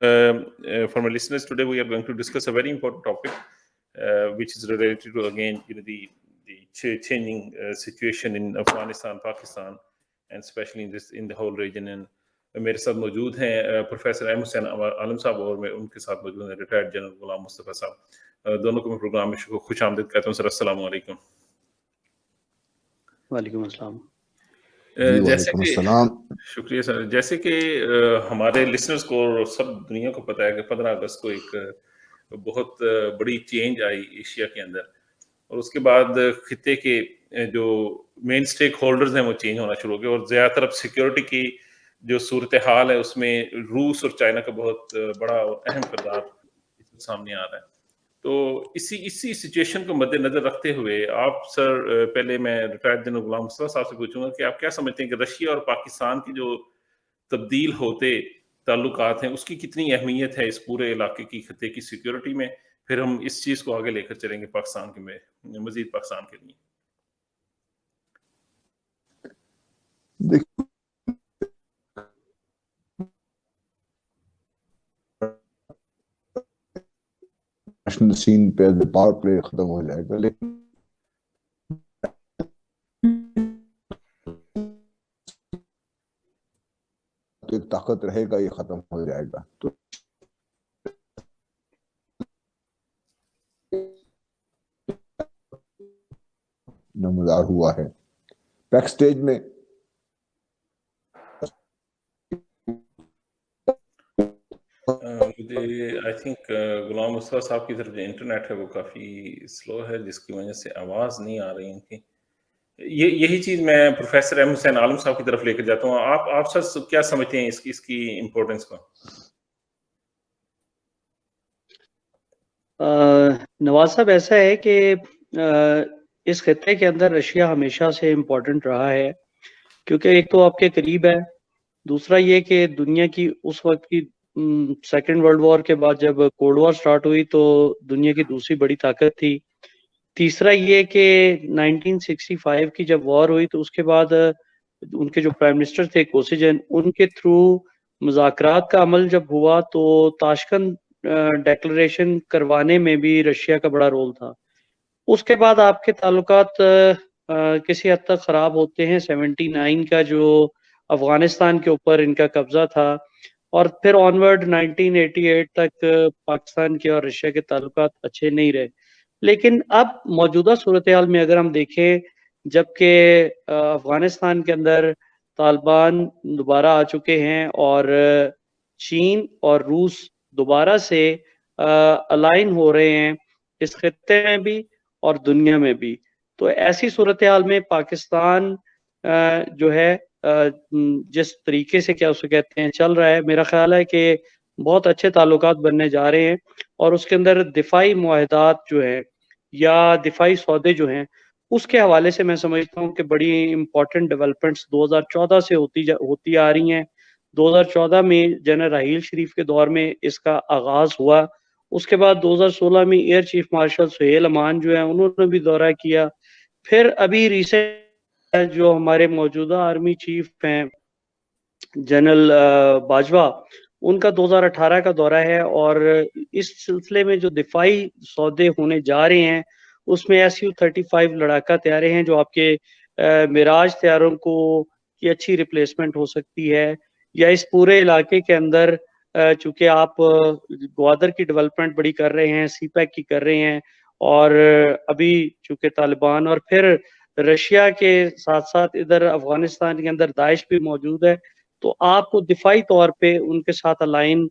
For my listeners, today we are going to discuss a very important topic, which is related to again, the changing situation in Afghanistan, Pakistan, and especially in the whole region. And میرے ساتھ موجود ہیں professor Ahmad حسین عالم صاحب اور میں ان کے ساتھ موجود ہیں ریٹائرڈ جنرل غلام مصطفیٰ صاحب. دونوں کو میں پروگرام میں خوش آمدید کہتا ہوں. سر السلام علیکم. وعلیکم السلام. جیسے کہ شکریہ سر. جیسے کہ ہمارے لسنرز کو اور سب دنیا کو پتہ ہے کہ 15 اگست کو ایک بہت بڑی چینج آئی ایشیا کے اندر, اور اس کے بعد خطے کے جو مین اسٹیک ہولڈرز ہیں وہ چینج ہونا شروع ہو گئے, اور زیادہ تر اب سیکیورٹی کی جو صورتحال ہے اس میں روس اور چائنا کا بہت بڑا اور اہم کردار سامنے آ رہا ہے. تو اسی سچویشن کو مد نظر رکھتے ہوئے آپ سر, پہلے میں ریٹائرڈ جنرل غلام مصطفیٰ صاحب سے پوچھوں گا کہ آپ کیا سمجھتے ہیں کہ رشیا اور پاکستان کی جو تبدیل ہوتے تعلقات ہیں اس کی کتنی اہمیت ہے اس پورے علاقے کی خطے کی سیکیورٹی میں؟ پھر ہم اس چیز کو آگے لے کر چلیں گے پاکستان کے میں مزید پاکستان کے لیے. نیشنل سین پہ پاور پلے ختم ہو جائے گا, لیکن ایک طاقت رہے گا, یہ ختم ہو جائے گا. تو نمودار ہوا ہے بیک سٹیج میں. آئی تھنک غلام مصطفیٰ صاحب کی طرف جو انٹرنیٹ ہے وہ کافی سلو ہے, جس کی وجہ سے آواز نہیں آ رہی ان کی. یہی چیز میں پروفیسر احمد حسین عالم صاحب کی طرف لے کر جاتا ہوں. آپ سر کیا سمجھتے ہیں اس کی امپورٹنس کو؟ نواز صاحب, ایسا ہے کہ اس خطے کے اندر رشیا ہمیشہ سے امپورٹنٹ رہا ہے, کیونکہ ایک تو آپ کے قریب ہے, دوسرا یہ کہ دنیا کی اس وقت کی سیکنڈ ورلڈ وار کے بعد جب کولڈ وار سٹارٹ ہوئی تو دنیا کی دوسری بڑی طاقت تھی. تیسرا یہ کہ 1965 کی جب وار ہوئی تو اس کے بعد ان کے جو پرائم منسٹر تھے کوسیجن, ان کے تھرو مذاکرات کا عمل جب ہوا تو تاشکند ڈیکلریشن کروانے میں بھی رشیا کا بڑا رول تھا. اس کے بعد آپ کے تعلقات کسی حد تک خراب ہوتے ہیں. 79 کا جو افغانستان کے اوپر ان کا قبضہ تھا, اور پھر آنورڈ 1988 تک پاکستان کے اور رشیا کے تعلقات اچھے نہیں رہے. لیکن اب موجودہ صورتحال میں اگر ہم دیکھیں, جبکہ افغانستان کے اندر طالبان دوبارہ آ چکے ہیں اور چین اور روس دوبارہ سے الائن ہو رہے ہیں اس خطے میں بھی اور دنیا میں بھی, تو ایسی صورتحال میں پاکستان جو ہے جس طریقے سے کیا اسے کہتے ہیں چل رہا ہے, میرا خیال ہے کہ بہت اچھے تعلقات بننے جا رہے ہیں. اور اس کے اندر دفاعی معاہدات جو ہیں یا دفاعی سودے جو ہیں اس کے حوالے سے میں سمجھتا ہوں کہ بڑی امپورٹنٹ ڈیولپمنٹس 2014 سے ہوتی آ رہی ہیں. 2014 میں جنرل راحیل شریف کے دور میں اس کا آغاز ہوا. اس کے بعد 2016 میں ایئر چیف مارشل سہیل امان جو ہیں انہوں نے بھی دورہ کیا. پھر ابھی ریسنٹ جو ہمارے موجودہ آرمی چیف ہیں جنرل باجوہ, ان کا 2018 کا دورہ ہے, اور اس سلسلے میں جو دفاعی سودے ہونے جا رہے ہیں اس میں Su-35 لڑاکا طیارے ہیں جو آپ کے معراج طیاروں کو کی اچھی ریپلیسمنٹ ہو سکتی ہے, یا اس پورے علاقے کے اندر چونکہ آپ گوادر کی ڈیولپمنٹ بڑی کر رہے ہیں, سی پیک کی کر رہے ہیں, اور ابھی چونکہ طالبان اور پھر رشیا کے ساتھ ساتھ ادھر افغانستان کے اندر داعش بھی موجود ہے, تو آپ کو دفاعی طور پہ ان کے ساتھ الائن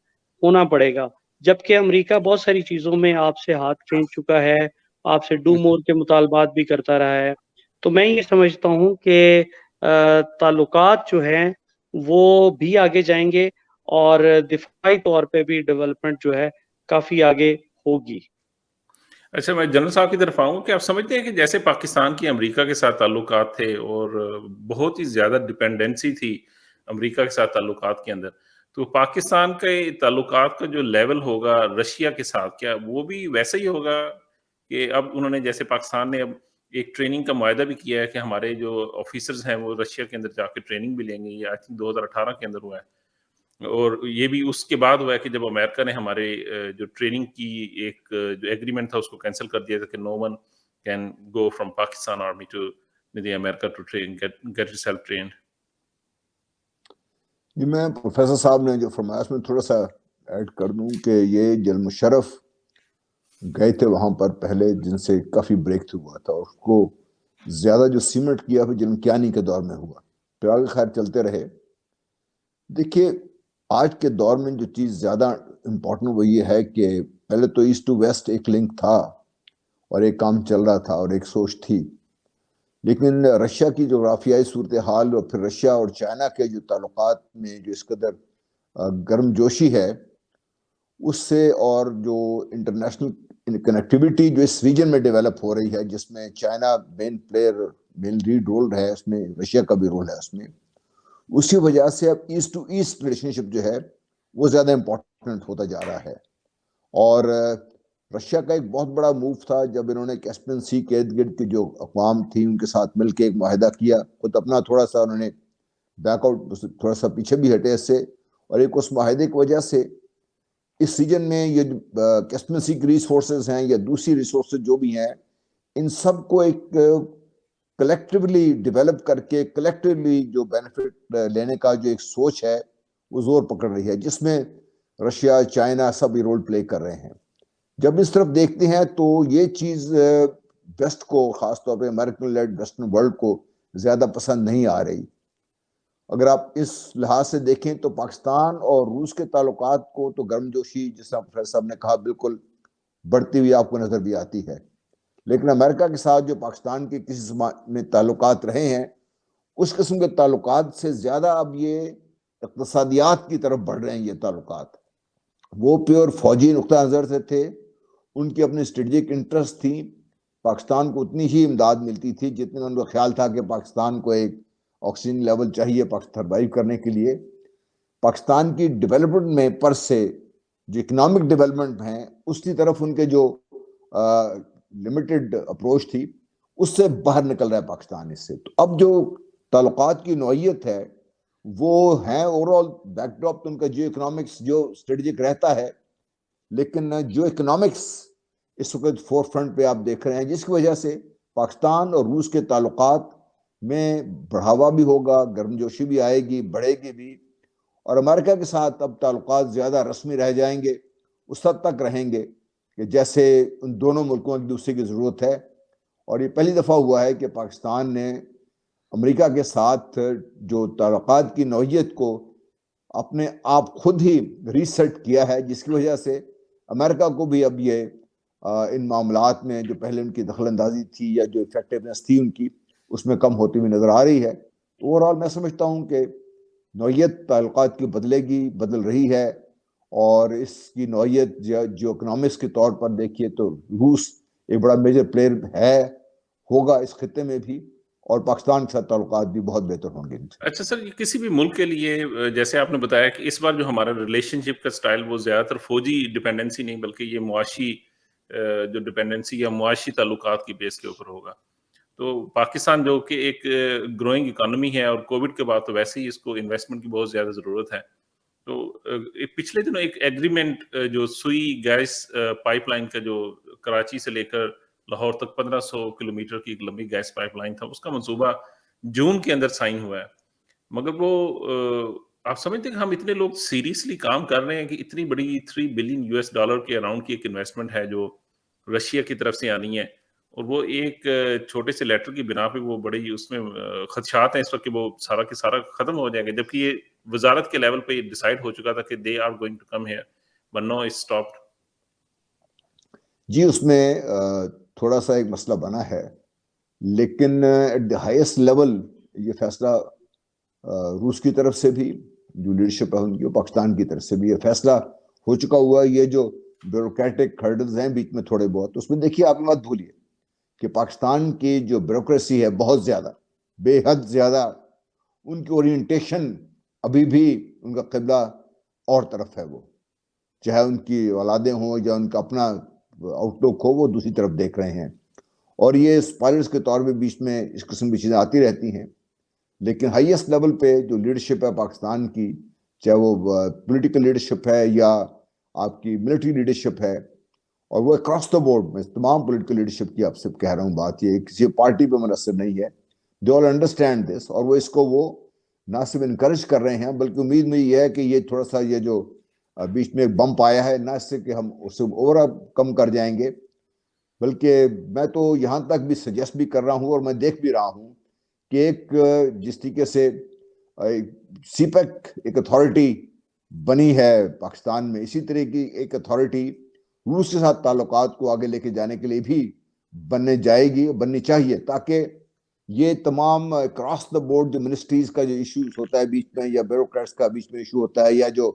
ہونا پڑے گا. جبکہ امریکہ بہت ساری چیزوں میں آپ سے ہاتھ کھینچ چکا ہے, آپ سے ڈو مور کے مطالبات بھی کرتا رہا ہے. تو میں یہ سمجھتا ہوں کہ تعلقات جو ہیں وہ بھی آگے جائیں گے, اور دفاعی طور پہ بھی ڈیولپمنٹ جو ہے کافی آگے ہوگی. اچھا, میں جنرل صاحب کی طرف آؤں کہ آپ سمجھتے ہیں کہ جیسے پاکستان کی امریکہ کے ساتھ تعلقات تھے اور بہت ہی زیادہ ڈپینڈنسی تھی امریکہ کے ساتھ تعلقات کے اندر, تو پاکستان کے تعلقات کا جو لیول ہوگا رشیا کے ساتھ, کیا وہ بھی ویسا ہی ہوگا کہ اب انہوں نے جیسے پاکستان نے اب ایک ٹریننگ کا معاہدہ بھی کیا ہے کہ ہمارے جو آفیسرز ہیں وہ رشیا کے اندر جا کے ٹریننگ بھی لیں گے, یہ آئی تھنک 2018 کے اندر ہوا ہے, اور یہ بھی اس کے بعد ہوا ہے کہ جب امریکہ نے ہمارے جو ٹریننگ کی ایک جو ایگریمنٹ تھا اس کو کینسل کر دیا تھا کہ no one can go from Pakistan army to the America to train get self trained. جی میں پروفیسر صاحب نے جو فرمایا اس میں تھوڑا سا ایڈ کر دوں کہ یہ جنرل مشرف گئے تھے وہاں پر پہلے، جن سے کافی بریک تھرو ہوا تھا، اور اس کو زیادہ جو سیمنٹ کیا پھر جنرل کیانی کے دور میں ہوا، پھر آگے خیر چلتے رہے. دیکھیے آج کے دور میں جو چیز زیادہ امپورٹنٹ وہ یہ ہے کہ پہلے تو ایسٹ ٹو ویسٹ ایک لنک تھا اور ایک کام چل رہا تھا اور ایک سوچ تھی، لیکن رشیا کی جغرافیائی صورتحال اور پھر رشیا اور چائنا کے جو تعلقات میں جو اس قدر گرم جوشی ہے اس سے، اور جو انٹرنیشنل کنیکٹیویٹی جو اس ریجن میں ڈیولپ ہو رہی ہے جس میں چائنا مین پلیئر، مین لیڈ رول ہے اس میں، رشیا کا بھی رول ہے اس میں، اسی وجہ سے اب ایسٹ ٹو ایسٹ ریلیشن شپ جو ہے وہ زیادہ امپورٹنٹ ہوتا جا رہا ہے. اور رشیا کا ایک بہت بڑا موو تھا جب انہوں نے کیسپین سی کے ارد گرد کی جو اقوام تھی ان کے ساتھ مل کے ایک معاہدہ کیا، خود اپنا تھوڑا سا انہوں نے بیک آؤٹ، تھوڑا سا پیچھے بھی ہٹے اس سے، اور ایک اس معاہدے کی وجہ سے اس ریجن میں یہ کیسپین سی کی ریسورسز ہیں یا دوسری ریسورسز جو بھی ہیں ان سب کو ایک کلیکٹیولی ڈیولپ کر کے کلیکٹیولی جو بینیفٹ لینے کا جو ایک سوچ ہے وہ زور پکڑ رہی ہے، جس میں رشیا، چائنا سب رول پلے کر رہے ہیں. جب اس طرف دیکھتے ہیں تو یہ چیز ویسٹ کو، خاص طور پہ امریکن لیڈ ویسٹرن ورلڈ کو زیادہ پسند نہیں آ رہی. اگر آپ اس لحاظ سے دیکھیں تو پاکستان اور روس کے تعلقات کو تو گرم جوشی جس طرح پروفیسر صاحب نے کہا بالکل بڑھتی ہوئی آپ کو نظر بھی آتی ہے، لیکن امریکہ کے ساتھ جو پاکستان کے کسی زمانے میں تعلقات رہے ہیں اس قسم کے تعلقات سے زیادہ اب یہ اقتصادیات کی طرف بڑھ رہے ہیں. یہ تعلقات وہ پیور فوجی نقطہ نظر سے تھے، ان کی اپنی اسٹریٹجک انٹرسٹ تھی، پاکستان کو اتنی ہی امداد ملتی تھی جتنا ان کا خیال تھا کہ پاکستان کو ایک آکسیجن لیول چاہیے سروائیو کرنے کے لیے. پاکستان کی ڈیولپمنٹ میں پر سے جو اکنامک ڈیولپمنٹ ہیں اس کی طرف ان کے جو لمیٹڈ اپروچ تھی اس سے باہر نکل رہا ہے پاکستان اس سے. تو اب جو تعلقات کی نوعیت ہے وہ ہے اوور آل بیک ڈراپ ان کا جیو اکنامکس جو اسٹریٹجک رہتا ہے، لیکن جو اکنامکس اس وقت فور فرنٹ پہ آپ دیکھ رہے ہیں جس کی وجہ سے پاکستان اور روس کے تعلقات میں بڑھاوا بھی ہوگا، گرم جوشی بھی آئے گی، بڑھے گی بھی، اور امریکہ کے ساتھ اب تعلقات زیادہ رسمی رہ جائیں گے، اس حد تک رہیں گے کہ جیسے ان دونوں ملکوں ایک دوسرے کی ضرورت ہے. اور یہ پہلی دفعہ ہوا ہے کہ پاکستان نے امریکہ کے ساتھ جو تعلقات کی نوعیت کو اپنے آپ خود ہی ریسیٹ کیا ہے، جس کی وجہ سے امریکہ کو بھی اب یہ ان معاملات میں جو پہلے ان کی دخل اندازی تھی یا جو افیکٹونیس تھی ان کی اس میں کم ہوتی ہوئی نظر آ رہی ہے. تو اوور آل میں سمجھتا ہوں کہ نوعیت تعلقات کی بدلے گی، بدل رہی ہے، اور اس کی نوعیت جو اکنامکس کے طور پر دیکھیے تو روس ایک بڑا میجر پلیئر ہے، ہوگا اس خطے میں بھی، اور پاکستان کے ساتھ تعلقات بھی بہت بہتر ہوں گے. اچھا سر، کسی بھی ملک کے لیے جیسے آپ نے بتایا کہ اس بار جو ہمارا ریلیشن شپ کا سٹائل وہ زیادہ تر فوجی ڈیپینڈنسی نہیں بلکہ یہ معاشی جو ڈیپینڈنسی یا معاشی تعلقات کی بیس کے اوپر ہوگا. تو پاکستان جو کہ ایک گروئنگ اکانومی ہے اور کووڈ کے بعد تو ویسے ہی اس کو انویسٹمنٹ کی بہت زیادہ ضرورت ہے. تو پچھلے دنوں ایک ایگریمنٹ جو سوئی گیس پائپ لائن کا جو کراچی سے لے کر لاہور تک 1500 کلومیٹر کی ایک لمبی گیس پائپ لائن تھا، اس کا منصوبہ جون کے اندر سائن ہوا ہے. مگر وہ آپ سمجھتے ہیں کہ ہم اتنے لوگ سیریسلی کام کر رہے ہیں کہ اتنی بڑی $3 بلین کے اراؤنڈ کی ایک انویسٹمنٹ ہے جو رشیا کی طرف سے آنی ہے، اور وہ ایک چھوٹے سے لیٹر کی بنا پہ وہ بڑی اس میں خدشات ہیں اس وقت کہ وہ سارا کے سارا ختم ہو جائے گا، جبکہ یہ وزارت کے لیول پہ ڈیسائیڈ ہو چکا تھا کہ they are going to come here but no it's stopped. جی اس میں تھوڑا سا ایک مسئلہ بنا ہے، لیکن ایٹ دی ہائیسٹ لیول یہ فیصلہ روس کی طرف سے بھی جو لیڈرشپ ہے ان کی، پاکستان کی طرف سے بھی یہ فیصلہ ہو چکا ہوا. یہ جو بیوروکریٹک ہرڈلز ہیں بیچ میں تھوڑے بہت، اس میں دیکھیے آپ مت بھولیے کہ پاکستان کی جو بیوروکریسی ہے بہت زیادہ، بے حد زیادہ، ان کی اورینٹیشن ابھی بھی ان کا قبلہ اور طرف ہے، وہ چاہے ان کی اولادیں ہوں یا ان کا اپنا آؤٹ لک ہو وہ دوسری طرف دیکھ رہے ہیں. اور یہ اسپائرلز کے طور پہ بیچ میں اس قسم کی چیزیں آتی رہتی ہیں، لیکن ہائیسٹ لیول پہ جو لیڈرشپ ہے پاکستان کی، چاہے وہ پولیٹیکل لیڈرشپ ہے یا آپ کی ملٹری لیڈرشپ ہے, اور وہ اکراس دا بورڈ, میں تمام پولیٹیکل لیڈرشپ کی آپ سے کہہ رہا ہوں, بات یہ کسی پارٹی پہ منحصر نہیں ہے, دے آل انڈرسٹینڈ دس, اور وہ اس کو وہ نہ صرف انکریج کر رہے ہیں بلکہ امید میں یہ ہے کہ یہ تھوڑا سا یہ جو بیچ میں ایک بمپ آیا ہے, نہ اس سے کہ ہم اسے اوور کم کر جائیں گے, بلکہ میں تو یہاں تک بھی سجیسٹ بھی کر رہا ہوں اور میں دیکھ بھی رہا ہوں کہ ایک جس طریقے سے سی پیک ایک اتھارٹی بنی ہے پاکستان میں, اسی طرح کی ایک اتھارٹی روس کے ساتھ تعلقات کو آگے لے کے جانے کے لیے بھی بننی چاہیے, تاکہ یہ تمام کراس دا بورڈ جو منسٹریز کا جو ایشوز ہوتا ہے بیچ میں, یا بیوروکریٹس کا بیچ میں ایشو ہوتا ہے, یا جو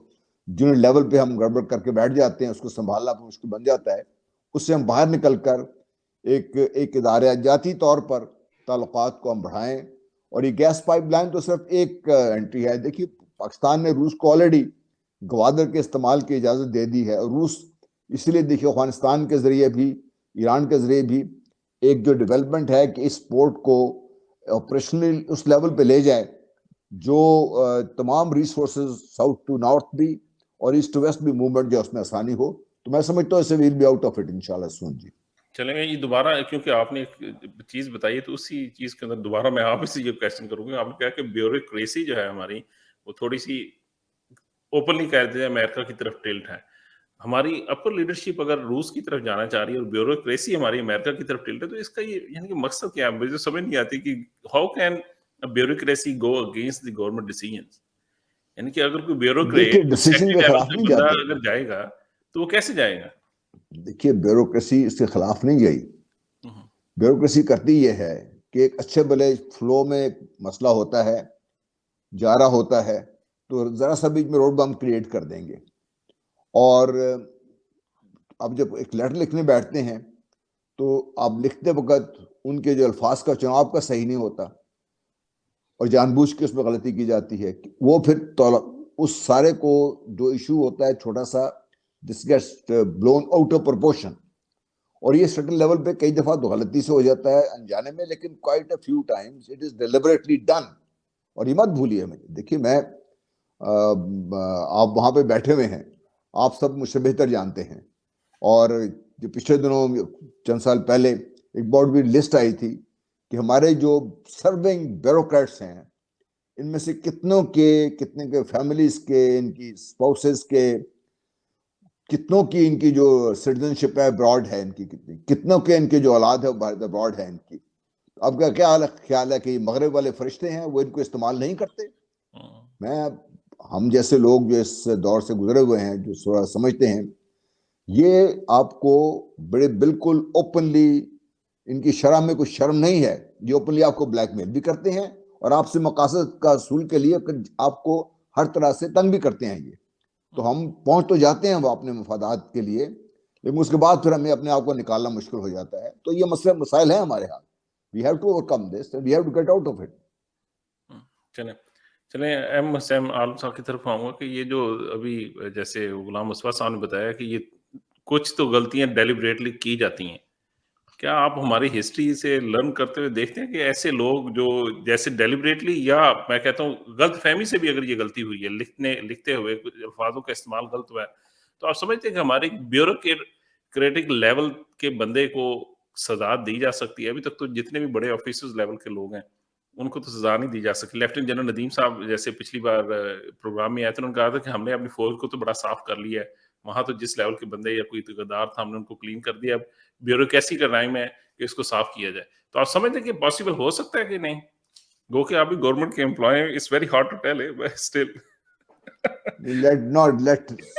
جن لیول پہ ہم گڑبڑ کر کے بیٹھ جاتے ہیں اس کو سنبھالنا مشکل بن جاتا ہے, اس سے ہم باہر نکل کر ایک ادارہ جاتی طور پر تعلقات کو ہم بڑھائیں. اور یہ گیس پائپ لائن تو صرف ایک انٹری ہے. دیکھیے پاکستان نے روس کو آلریڈی گوادر کے استعمال کی اجازت دے دی ہے, اور روس اس لیے دیکھیے افغانستان کے ذریعے بھی, ایران کے ذریعے بھی ایک جو ڈیولپمنٹ ہے کہ اس پورٹ کو آپریشنل اس لیول پہ لے جائے جو تمام ریسورسز ساؤتھ ٹو نارتھ بھی اور ایسٹ ٹو ویسٹ بھی موومنٹ جو اس میں آسانی ہو, تو میں سمجھتا ہوں اسے will be out of it انشاءاللہ سون. جی چلیں میں یہ دوبارہ, کیونکہ آپ نے ایک چیز بتائی ہے تو اسی چیز کے اندر دوبارہ میں آپ سے یہ کویسچن کروں گا. آپ نے کہا کہ بیوروکریسی جو ہے ہماری وہ تھوڑی سی اوپنلی کہہ دیتے ہیں امریکہ کی طرف ٹلٹ ہے. ہماری اپر لیڈرشپ اگر روس کی طرف جانا چاہ رہی ہے اور بیوروکریسی ہماری امریکہ کی طرف ٹلٹ ہے, تو اس کا یہ یعنی کہ مقصد کیا ہے؟ مجھے سمجھ نہیں آتی کہ how can bureaucracy go against the government decisions. یعنی کہ اگر کوئی بیوروکریٹ ڈیسیژن کے خلاف نہیں بندہ جاتے, اگر جائے گا تو وہ کیسے جائے گا؟ دیکھیے بیوروکریسی اس کے خلاف نہیں گئی. بیوروکریسی کرتی یہ ہے کہ ایک اچھے بھلے فلو میں ایک مسئلہ ہوتا ہے, جا رہا ہوتا ہے, تو ذرا سا بیچ میں روڈ بمپ کریٹ کر دیں گے, اور اب جب ایک لیٹر لکھنے بیٹھتے ہیں تو آپ لکھتے وقت ان کے جو الفاظ کا چناؤ کا صحیح نہیں ہوتا, اور جان بوجھ کے اس میں غلطی کی جاتی ہے, وہ پھر اس سارے کو جو ایشو ہوتا ہے چھوٹا سا this gets blown out of proportion, اور یہ سرٹن لیول پہ کئی دفعہ تو غلطی سے ہو جاتا ہے انجانے میں, لیکن quite a few Times it is deliberately done. اور یہ مت بھولیے, دیکھیے میں آپ وہاں پہ بیٹھے ہوئے ہیں, آپ سب مجھ سے بہتر جانتے ہیں, اور جو پچھلے دنوں چند سال پہلے ایک بہت بڑی لسٹ آئی تھی کہ ہمارے جو سرونگ بیوروکریٹس ہیں ان میں سے کتنے کے فیملیز کے, ان کی اسپاؤسز کے, کتنوں کی ان کی جو سٹیزن شپ ہے ابراڈ ہے, ان کی کتنوں کے ان کے جو اولاد ہے ابراڈ ہے ان کی. اب کا کیا خیال ہے کہ مغرب والے فرشتے ہیں وہ ان کو استعمال نہیں کرتے؟ ہم جیسے لوگ جو اس دور سے گزرے ہوئے ہیں, جو تھوڑا سمجھتے ہیں, یہ آپ کو بڑے بالکل اوپنلی, ان کی شرح میں کوئی شرم نہیں ہے, یہ اوپنلی آپ کو بلیک میل بھی کرتے ہیں اور آپ سے مقاصد کا حصول کے لیے آپ کو ہر طرح سے تنگ بھی کرتے ہیں. یہ تو ہم پہنچ تو جاتے ہیں وہ اپنے مفادات کے لیے, لیکن اس کے بعد پھر ہمیں اپنے آپ کو نکالنا مشکل ہو جاتا ہے. تو یہ مسائل ہیں ہمارے ہاتھ. We have to overcome this and we have to get out of it. چلیں ایم حسین عالم صاحب کی طرف آؤں گا کہ یہ جو ابھی جیسے غلام مصطفیٰ صاحب نے بتایا کہ یہ کچھ تو غلطیاں ڈیلیبریٹلی کی جاتی ہیں, کیا آپ ہماری ہسٹری سے لرن کرتے ہوئے دیکھتے ہیں کہ ایسے لوگ جو جیسے ڈیلیبریٹلی, یا میں کہتا ہوں غلط فہمی سے بھی اگر یہ غلطی ہوئی ہے, لکھتے ہوئے کچھ الفاظوں کا استعمال غلط ہوا ہے, تو آپ سمجھتے ہیں کہ ہمارے بیوروکریٹک لیول کے بندے کو سزا دی جا سکتی ہے؟ ابھی تک تو جتنے بھی بڑے آفیسرز لیول کے لوگ ہیں ان کو تو سزا نہیں دی جا سکتی. لیفٹیننٹ جنرل ندیم صاحب جیسے پچھلی بار پروگرام میں آئے تھے, انہوں نے کہا تھا کہ ہم نے اپنی فوج کو تو بڑا صاف کر لیا ہے, وہاں تو جس لیول کے بندے یا کوئی غدار تھا ہم نے ان کو کلین کر دیا, اب بیوروکریسی کا ٹائم ہے کہ اس کو صاف کیا جائے. تو آپ سمجھتے ہیں کہ پاسبل ہو سکتا ہے کہ نہیں؟ گو کہ آپ بھی گورنمنٹ کے امپلائی ہیں, it's very hard to tell but still let's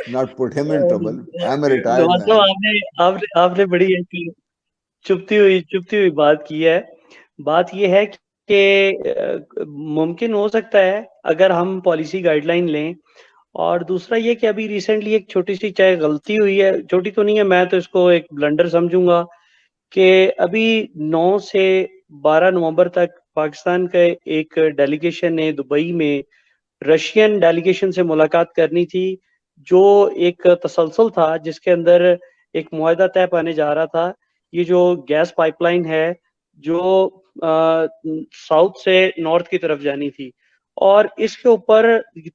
not put him in trouble. I'm a retired man. آپ نے بڑی چپتی ہوئی بات کی ہے. بات یہ ہے کہ ممکن ہو سکتا ہے اگر ہم پالیسی گائیڈ لائن لیں, اور دوسرا یہ کہ ابھی ریسنٹلی ایک چھوٹی سی چاہے غلطی ہوئی ہے, چھوٹی تو نہیں ہے, میں تو اس کو ایک بلنڈر سمجھوں گا, کہ ابھی 9 سے 12 نومبر تک پاکستان کا ایک ڈیلیگیشن نے دبئی میں رشین ڈیلیگیشن سے ملاقات کرنی تھی, جو ایک تسلسل تھا جس کے اندر ایک معاہدہ طے پانے جا رہا تھا. یہ جو گیس پائپ لائن ہے جو ساؤتھ سے نارتھ کی طرف جانی تھی, اور اس کے اوپر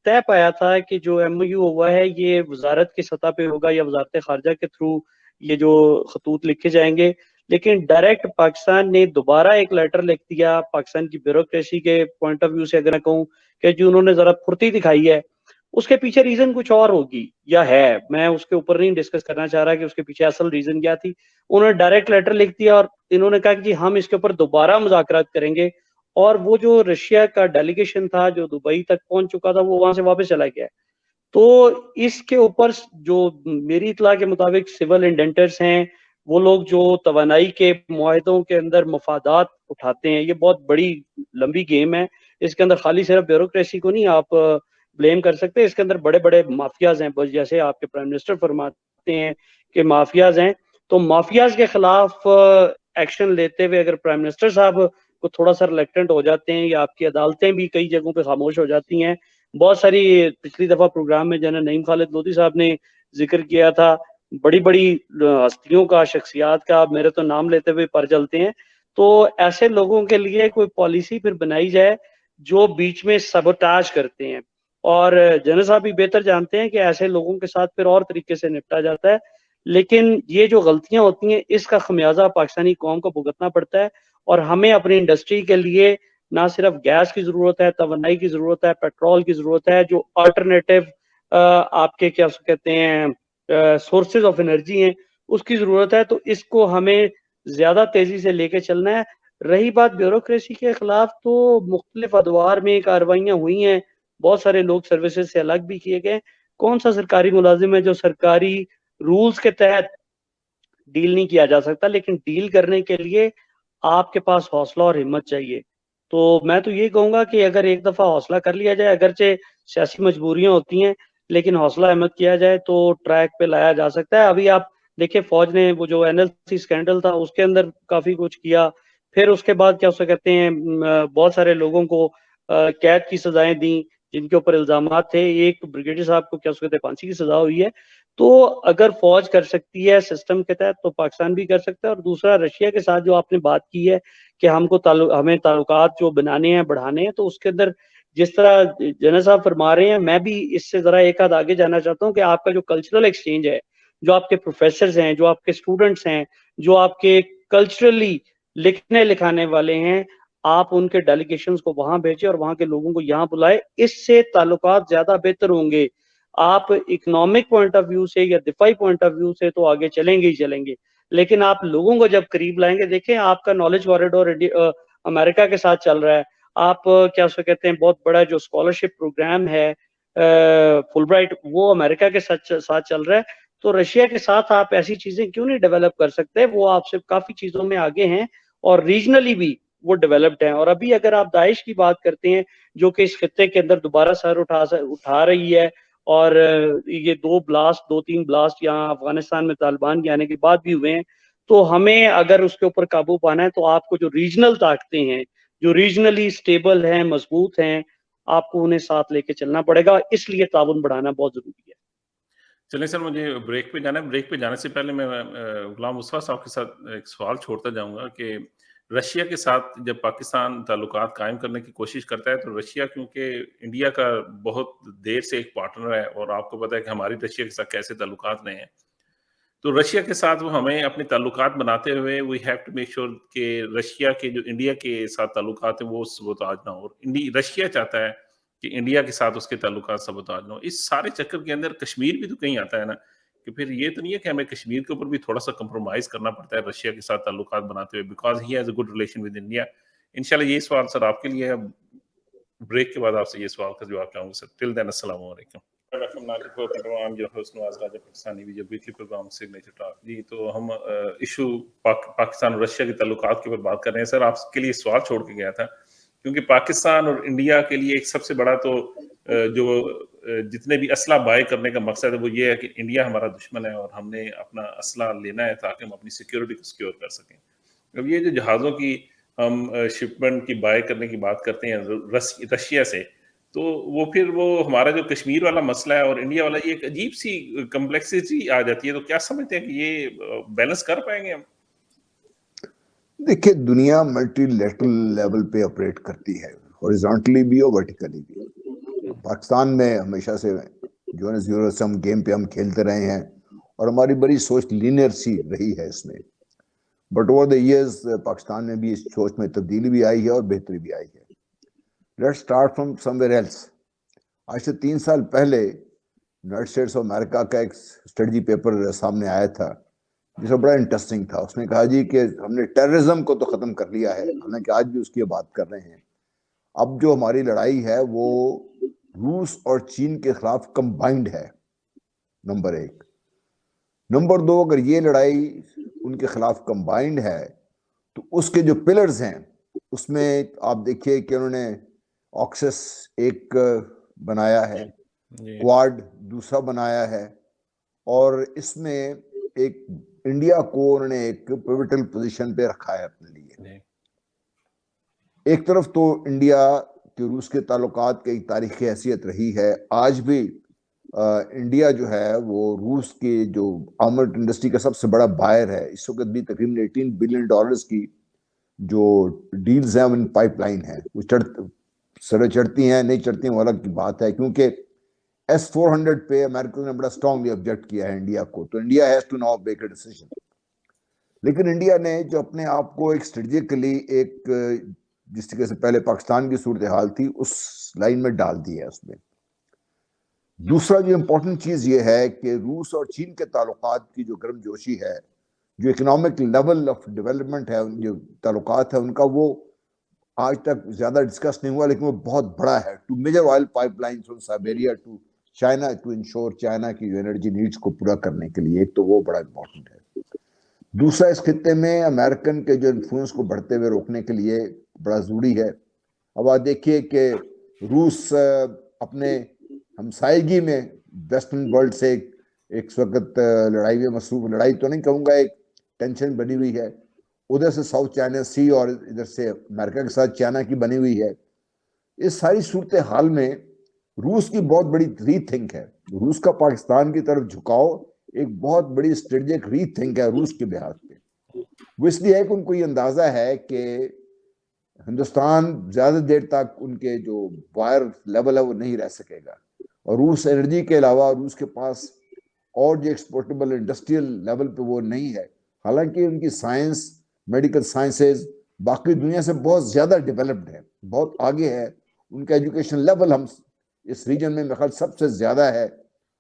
طے پایا تھا کہ جو ایم او یو ہوا ہے یہ وزارت کی سطح پہ ہوگا یا وزارت خارجہ کے تھرو یہ جو خطوط لکھے جائیں گے، لیکن ڈائریکٹ پاکستان نے دوبارہ ایک لیٹر لکھ دیا پاکستان کی بیوروکریسی کے پوائنٹ آف ویو سے، اگر میں کہوں کہ جو انہوں نے ذرا پھرتی دکھائی ہے، اس کے پیچھے ریزن کچھ اور ہوگی یا ہے، میں اس کے اوپر نہیں ڈسکس کرنا چاہ رہا کہ اس کے پیچھے اصل ریزن کیا تھی۔ انہوں نے ڈائریکٹ لیٹر لکھ دیا اور انہوں نے کہا کہ جی ہم اس کے اوپر دوبارہ مذاکرات کریں گے، اور وہ جو رشیا کا ڈیلیگیشن تھا جو دبئی تک پہنچ چکا تھا وہ وہاں سے واپس چلا گیا۔ تو اس کے اوپر جو میری اطلاع کے مطابق سول انڈینٹرز ہیں، وہ لوگ جو توانائی کے معاہدوں کے اندر مفادات اٹھاتے ہیں، یہ بہت بڑی لمبی گیم ہے، اس کے اندر خالی صرف بیوروکریسی کو نہیں آپ بلیم کر سکتے، اس کے اندر بڑے بڑے مافیاز ہیں، بس جیسے آپ کے پرائم منسٹر فرماتے ہیں کہ مافیاز ہیں، تو مافیاز کے خلاف ایکشن لیتے ہوئے اگر پرائم منسٹر صاحب کو تھوڑا سا ریلیکٹنٹ ہو جاتے ہیں، یا آپ کی عدالتیں بھی کئی جگہوں پہ خاموش ہو جاتی ہیں۔ بہت ساری پچھلی دفعہ پروگرام میں جنرل نعیم خالد لودھی صاحب نے ذکر کیا تھا، بڑی بڑی ہستیوں کا، شخصیات کا، میرے تو نام لیتے ہوئے پر چلتے ہیں، تو ایسے لوگوں کے لیے کوئی پالیسی پھر بنائی جائے جو بیچ میں سبوٹاج کرتے ہیں، اور جنرل صاحب بھی بہتر جانتے ہیں کہ ایسے لوگوں کے ساتھ پھر اور طریقے سے نپٹا جاتا ہے، لیکن یہ جو غلطیاں ہوتی ہیں اس کا خمیازہ پاکستانی قوم کو بھگتنا پڑتا ہے، اور ہمیں اپنی انڈسٹری کے لیے نہ صرف گیس کی ضرورت ہے، توانائی کی ضرورت ہے، پیٹرول کی ضرورت ہے، جو آلٹرنیٹیو آپ کے کیا کہتے ہیں سورسز آف انرجی ہیں اس کی ضرورت ہے، تو اس کو ہمیں زیادہ تیزی سے لے کے چلنا ہے۔ رہی بات بیوروکریسی کے خلاف، تو مختلف ادوار میں کارروائیاں ہوئی ہیں، بہت سارے لوگ سروسز سے الگ بھی کیے گئے، کون سا سرکاری ملازم ہے جو سرکاری رولز کے تحت ڈیل نہیں کیا جا سکتا، لیکن ڈیل کرنے کے لیے آپ کے پاس حوصلہ اور ہمت چاہیے۔ تو میں تو یہ کہوں گا کہ اگر ایک دفعہ حوصلہ کر لیا جائے، اگرچہ سیاسی مجبوریاں ہوتی ہیں، لیکن حوصلہ ہمت کیا جائے تو ٹریک پہ لایا جا سکتا ہے۔ ابھی آپ دیکھیں فوج نے وہ جو این ایل سی سکینڈل تھا اس کے اندر کافی کچھ کیا، پھر اس کے بعد کیا اسے کہتے ہیں بہت سارے لوگوں کو قید کی سزائیں دیں جن کے اوپر الزامات تھے، ایک بریگیڈیئر صاحب کو کیا اسے کہتے ہیں پھانسی کی سزا ہوئی ہے۔ تو اگر فوج کر سکتی ہے سسٹم کے تحت تو پاکستان بھی کر سکتا ہے۔ اور دوسرا رشیا کے ساتھ جو آپ نے بات کی ہے کہ ہمیں تعلقات جو بنانے ہیں بڑھانے ہیں، تو اس کے اندر جس طرح جنرل صاحب فرما رہے ہیں، میں بھی اس سے ذرا ایک آدھ آگے جانا چاہتا ہوں کہ آپ کا جو کلچرل ایکسچینج ہے، جو آپ کے پروفیسرز ہیں، جو آپ کے اسٹوڈنٹس ہیں، جو آپ کے کلچرلی لکھنے لکھانے والے ہیں، آپ ان کے ڈیلیگیشنز کو وہاں بھیجیں اور وہاں کے لوگوں کو یہاں بلائے، اس سے تعلقات زیادہ بہتر ہوں گے۔ آپ اکنامک پوائنٹ آف ویو سے یا دفاعی پوائنٹ آف ویو سے تو آگے چلیں گے ہی چلیں گے، لیکن آپ لوگوں کو جب قریب لائیں گے، دیکھیں آپ کا نالج کوریڈور امریکہ کے ساتھ چل رہا ہے، آپ کیا اسے کہتے ہیں بہت بڑا جو اسکالرشپ پروگرام ہے فل برائٹ، وہ امریکہ کے ساتھ چل رہا ہے، تو رشیا کے ساتھ آپ ایسی چیزیں کیوں نہیں ڈیولپ کر سکتے؟ وہ آپ سے کافی چیزوں میں آگے ہیں اور ریجنلی بھی وہ ڈیولپڈ ہیں۔ اور ابھی اگر آپ داعش کی بات کرتے ہیں جو کہ اس خطے کے اندر دوبارہ سر اٹھا رہی ہے، اور یہ دو تین بلاسٹ یہاں افغانستان میں طالبان کے آنے کے بعد بھی ہوئے ہیں، تو ہمیں اگر اس کے اوپر قابو پانا ہے تو آپ کو جو ریجنل طاقتیں ہیں، جو ریجنلی سٹیبل ہیں، مضبوط ہیں، آپ کو انہیں ساتھ لے کے چلنا پڑے گا، اس لیے تعاون بڑھانا بہت ضروری ہے۔ چلیں سر، مجھے بریک پہ جانا ہے۔ بریک پہ جانے سے پہلے میں غلام مصطفیٰ صاحب کے ساتھ ایک سوال چھوڑتا جاؤں گا کہ رشیا کے ساتھ جب پاکستان تعلقات قائم کرنے کی کوشش کرتا ہے تو رشیا کیونکہ انڈیا کا بہت دیر سے ایک پارٹنر ہے، اور آپ کو پتہ ہے کہ ہماری رشیا کے ساتھ کیسے تعلقات رہے ہیں، تو رشیا کے ساتھ وہ ہمیں اپنے تعلقات بناتے ہوئے we have to make sure کہ رشیا کے جو انڈیا کے ساتھ تعلقات ہیں وہ سبوتاج نہ ہو، اور رشیا چاہتا ہے کہ انڈیا کے ساتھ اس کے تعلقات سبوتاج نہ ہو۔ اس سارے چکر کے اندر کشمیر بھی تو کہیں آتا ہے نا، کہ پھر یہ تو نہیں ہے کہ ہمیں کشمیر کے اوپر بھی تھوڑا سا کمپرومائز کرنا پڑتا ہے رشیا کے ساتھ تعلقات بناتے ہوئے، because he has a good relation with India. انشاءاللہ یہ سوال سر آپ کے لیے ہے، بریک کے بعد آپ سے یہ سوال کا جواب چاہوں گا سر۔ ٹل دین السلام علیکم۔ جی، تو ہم ایشو پاکستان اور رشیا کے تعلقات کے اوپر بات کر رہے ہیں سر۔ آپ کے لیے سوال چھوڑ کے گیا تھا کیونکہ پاکستان اور انڈیا کے لیے ایک سب سے بڑا تو جو جتنے بھی اسلحہ بائے کرنے کا مقصد ہے وہ یہ ہے کہ انڈیا ہمارا دشمن ہے اور ہم نے اپنا اسلحہ لینا ہے تاکہ ہم اپنی سیکیورٹی کو سیکیور کر سکیں۔ اب یہ جو جہازوں کی ہم شپمنٹ کی بائے کرنے کی بات کرتے ہیں رشیا سے، تو وہ پھر وہ ہمارا جو کشمیر والا مسئلہ ہے اور انڈیا والا، یہ ایک عجیب سی کمپلیکسٹی آ جاتی ہے، تو کیا سمجھتے ہیں کہ یہ بیلنس کر پائیں گے ہم؟ دیکھیں، دنیا ملٹی لیٹرل لیول پہ آپریٹ کرتی ہے، ہاریزونٹلی بھی اور ورٹیکلی بھی. پاکستان میں ہمیشہ سے جو ہے زیرو سم گیم پہ ہم کھیلتے رہے ہیں اور ہماری بڑی سوچ لینئر سی رہی ہے اس میں. But over the years Pakistan میں بھی اس سوچ میں تبدیلی بھی آئی ہے اور بہتری بھی آئی ہے. Let's start from somewhere else. آج سے 3 سال پہلے یونائٹڈ اسٹیٹس آف امریکہ کا ایک اسٹریٹجی پیپر سامنے آیا تھا جس میں بڑا انٹرسٹنگ تھا. اس نے کہا جی کہ ہم نے ٹیررزم کو تو ختم کر لیا ہے, حالانکہ آج بھی اس کی بات کر رہے ہیں. اب جو ہماری لڑائی ہے وہ روس اور چین کے خلاف کمبائنڈ ہے, نمبر 1. نمبر 2, اگر یہ لڑائی ان کے خلاف کمبائنڈ ہے تو اس کے جو پلرز ہیں اس میں آپ دیکھیے کہ انہوں نے آکسس ایک بنایا ہے, کوارڈ دوسرا بنایا ہے, اور اس میں ایک انڈیا کو انہوں نے ایک پیوٹل پوزیشن پہ رکھا ہے اپنے لیے. ایک طرف تو انڈیا کے روس کے تعلقات کی ایک تاریخی حیثیت رہی ہے. آج بھی انڈیا جو ہے وہ روس کی جو آرمرڈ انڈسٹری کا سب سے بڑا بائر ہے. اس وقت بھی تقریباً $18 بلین کی جو ڈیلز ہیں ان پائپ لائن ہے. وہ سرے چڑھتی ہیں نہیں چڑھتی ہیں وہ الگ کی بات ہے, کیونکہ S-400 پہ امریکہ نے بڑا اسٹرانگلی آبجیکٹ کیا ہے انڈیا کو, تو India has to now make a decision. لیکن انڈیا نے جو اپنے آپ کو ایک اسٹریٹجیکلی ایک جس طرح سے پہلے پاکستان کی صورتحال تھی اس لائن میں ڈال دی ہے اس میں. دوسرا جو امپورٹنٹ چیز یہ ہے کہ روس اور چین کے تعلقات کی جو گرم جوشی ہے, جو اکنامک لیول آف ڈیولپمنٹ ہے, جو تعلقات ہے ان کا, وہ آج تک زیادہ ڈسکس نہیں ہوا, لیکن وہ بہت بڑا ہے. 2 major oil pipeline from Siberia to China to ensure China کی جو انرجی نیڈز کو پورا کرنے کے لیے, تو وہ بڑا امپورٹنٹ ہے. دوسرا, اس خطے میں امریکن کے جو انفلوئنس کو بڑھتے ہوئے روکنے کے لیے بڑا ضروری ہے. اب آپ دیکھیے کہ روس اپنے ہمسائیگی میں ویسٹرن ورلڈ سے ایک وقت لڑائی میں مصروف, لڑائی تو نہیں کہوں گا, ایک ٹینشن بنی ہوئی ہے. ادھر سے ساؤتھ چائنا سی اور ادھر سے امریکہ کے ساتھ چائنا کی بنی ہوئی ہے. اس ساری صورتحال میں روس کی بہت بڑی ری تھنک ہے. روس کا پاکستان کی طرف جھکاؤ ایک بہت بڑی اسٹریٹجک ری تھنک ہے روس کے لحاظ پہ. وہ اس لیے ہے کہ ان کو یہ اندازہ ہے کہ ہندوستان زیادہ دیر تک ان کے جو وائر لیول ہے وہ نہیں رہ سکے گا, اور روس انرجی کے علاوہ روس کے پاس اور جو ایکسپورٹیبل انڈسٹریل لیول پہ وہ نہیں ہے. حالانکہ ان کی سائنس, میڈیکل سائنسز باقی دنیا سے بہت زیادہ ڈیولپڈ ہے, بہت آگے ہے. ان کا ایجوکیشن لیول ہم اس ریجن میں میرے خیال سب سے زیادہ ہے,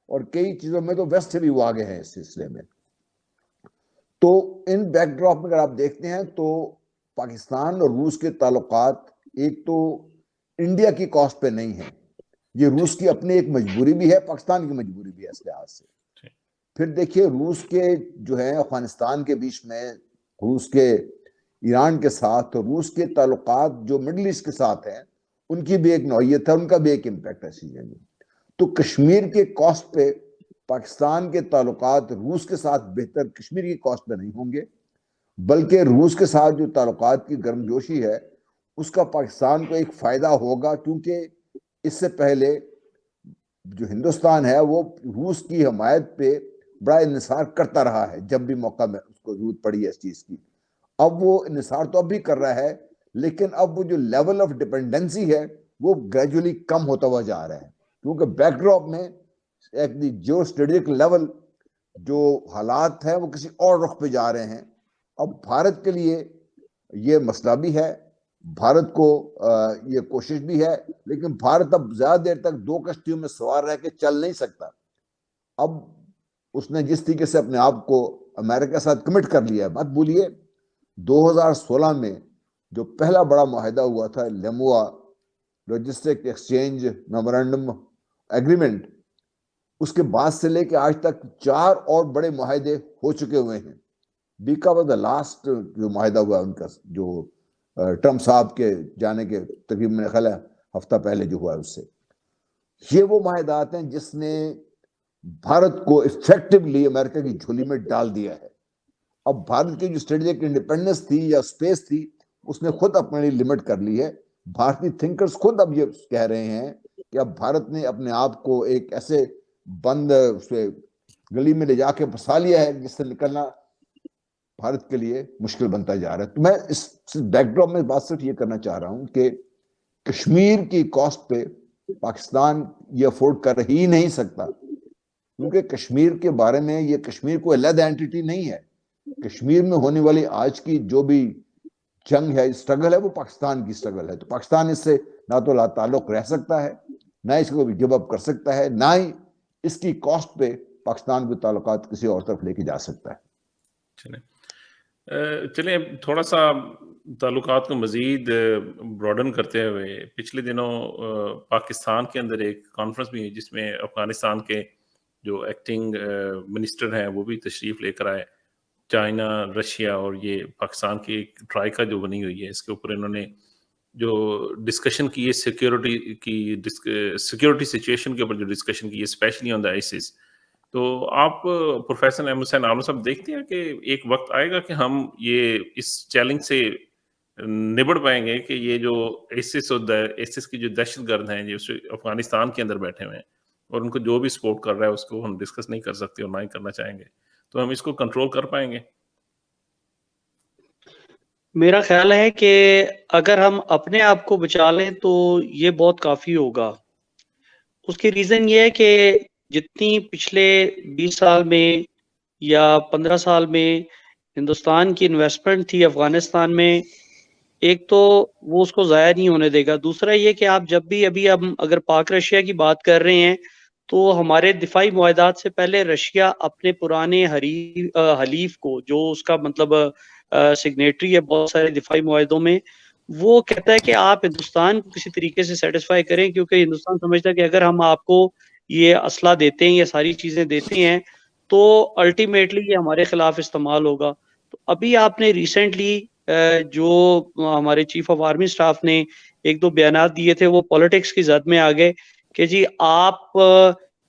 اور کئی چیزوں میں تو ویسٹ سے بھی وہ آگے ہیں اس سلسلے میں. تو ان بیک ڈراپ میں اگر آپ دیکھتے ہیں تو پاکستان اور روس کے تعلقات ایک تو انڈیا کی کاسٹ پہ نہیں ہیں, یہ روس کی اپنی ایک مجبوری بھی ہے, پاکستان کی مجبوری بھی ہے اس لحاظ سے. پھر دیکھیے روس کے جو ہے افغانستان کے بیچ میں, روس کے ایران کے ساتھ, اور روس کے تعلقات جو مڈل ایسٹ کے ساتھ ہیں ان کی بھی ایک نوعیت ہے, ان کا بھی ایک امپیکٹ ہے چیزیں میں. تو کشمیر کے کاسٹ پہ پاکستان کے تعلقات روس کے ساتھ بہتر کشمیر کی کاسٹ پہ نہیں ہوں گے, بلکہ روس کے ساتھ جو تعلقات کی گرم جوشی ہے اس کا پاکستان کو ایک فائدہ ہوگا, کیونکہ اس سے پہلے جو ہندوستان ہے وہ روس کی حمایت پہ بڑا انحصار کرتا رہا ہے جب بھی موقع میں اس کو ضرورت پڑی ہے اس چیز کی. اب وہ انحصار تو اب بھی کر رہا ہے, لیکن اب وہ جو لیول آف ڈیپینڈنسی ہے وہ گریجولی کم ہوتا ہوا جا رہا ہے, کیونکہ بیک ڈراپ میں ایک جو اسٹریٹجک لیول جو حالات ہیں وہ کسی اور رخ پہ جا رہے ہیں. اب بھارت کے لیے یہ مسئلہ بھی ہے, بھارت کو یہ کوشش بھی ہے, لیکن بھارت اب زیادہ دیر تک 2 کشتیوں میں سوار رہ کے چل نہیں سکتا. اب اس نے جس طریقے سے اپنے آپ کو امریکہ کے ساتھ کمٹ کر لیا ہے, مت بھولیے 2016 میں جو پہلا بڑا معاہدہ ہوا تھا لیموا لاجسٹک ایکسچینج میمورنڈم ایگریمنٹ, اس کے بعد سے لے کے آج تک 4 اور بڑے معاہدے ہو چکے ہوئے ہیں. بیکا واز دا لاسٹ جو معاہدہ ہوا ان کا, جو ٹرمپ صاحب کے جانے کے تقریباً میرے خیال ہے ہفتہ پہلے جو ہوا ہے اس سے. یہ وہ معاہدات ہیں جس نے بھارت کو افیکٹولی امریکہ کی جھولی میں ڈال دیا ہے. اب بھارت کی جو اسٹریٹجک انڈیپینڈنس تھی یا اسپیس تھی اس نے خود اپنے لیے لمٹ کر لی ہے. بھارتی تھنکرز خود اب یہ کہہ رہے ہیں کہ اب بھارت نے اپنے آپ کو ایک ایسے بند گلی میں لے جا کے پھنسا لیا ہے جس سے نکلنا بھارت کے لیے مشکل بنتا جا رہا ہے. تو میں اس بیک ڈراپ میں بات صرف یہ کرنا چاہ رہا ہوں کہ کشمیر کی کاسٹ پہ پاکستان یہ افورڈ کر ہی نہیں سکتا، کیونکہ کشمیر کے بارے میں یہ کشمیر کوئی علیحدہ اینٹی نہیں ہے. کشمیر میں ہونے والی آج کی جو بھی جنگ ہے، اسٹرگل ہے، وہ پاکستان کی اسٹرگل ہے. تو پاکستان اس سے نہ تو لا تعلق رہ سکتا ہے، نہ اس کو گیو اپ کر سکتا ہے، نہ ہی اس کی کاسٹ پہ پاکستان کے تعلقات کسی اور طرف لے کے جا سکتا ہے. چلیں تھوڑا سا تعلقات کو مزید براڈن کرتے ہوئے، پچھلے دنوں پاکستان کے اندر ایک کانفرنس بھی ہے جس میں افغانستان کے جو ایکٹنگ منسٹر ہیں وہ بھی تشریف لے کر آئے. چائنا، رشیا اور یہ پاکستان کی ایک ٹرائیکا جو بنی ہوئی ہے، اس کے اوپر انہوں نے جو ڈسکشن کی ہے سیکیورٹی سچویشن کے اوپر جو ڈسکشن کی ہے، اسپیشلی آن دا آئیسس. تو آپ پروفیسر احمد حسین عامر صاحب دیکھتے ہیں کہ ایک وقت آئے گا کہ ہم یہ اس چیلنج سے نبڑ پائیں گے کہ یہ جو ایسس کی جو دہشت گرد ہیں جو افغانستان کے اندر بیٹھے ہوئے ہیں اور ان کو جو بھی سپورٹ کر رہا ہے اس کو ہم ڈسکس نہیں کر سکتے اور نہ ہی کرنا چاہیں گے، تو ہم اس کو کنٹرول کر پائیں گے؟ میرا خیال ہے کہ اگر ہم اپنے آپ کو بچا لیں تو یہ بہت کافی ہوگا. اس کی ریزن یہ ہے کہ جتنی پچھلے 20 سال میں یا 15 سال میں ہندوستان کی انویسٹمنٹ تھی افغانستان میں، ایک تو وہ اس کو ضائع نہیں ہونے دے گا. دوسرا یہ کہ آپ جب بھی ابھی ہم اگر پاک رشیا کی بات کر رہے ہیں تو ہمارے دفاعی معاہدات سے پہلے رشیا اپنے پرانے حلیف کو، جو اس کا مطلب سگنیٹری ہے بہت سارے دفاعی معاہدوں میں، وہ کہتا ہے کہ آپ ہندوستان کو کسی طریقے سے سیٹسفائی کریں، کیونکہ ہندوستان سمجھتا ہے کہ اگر ہم آپ کو یہ اسلحہ دیتے ہیں، یہ ساری چیزیں دیتے ہیں، تو الٹیمیٹلی یہ ہمارے خلاف استعمال ہوگا. تو ابھی آپ نے ریسنٹلی جو ہمارے چیف آف آرمی سٹاف نے ایک دو بیانات دیے تھے، وہ پولیٹکس کی زد میں آ گئے کہ جی آپ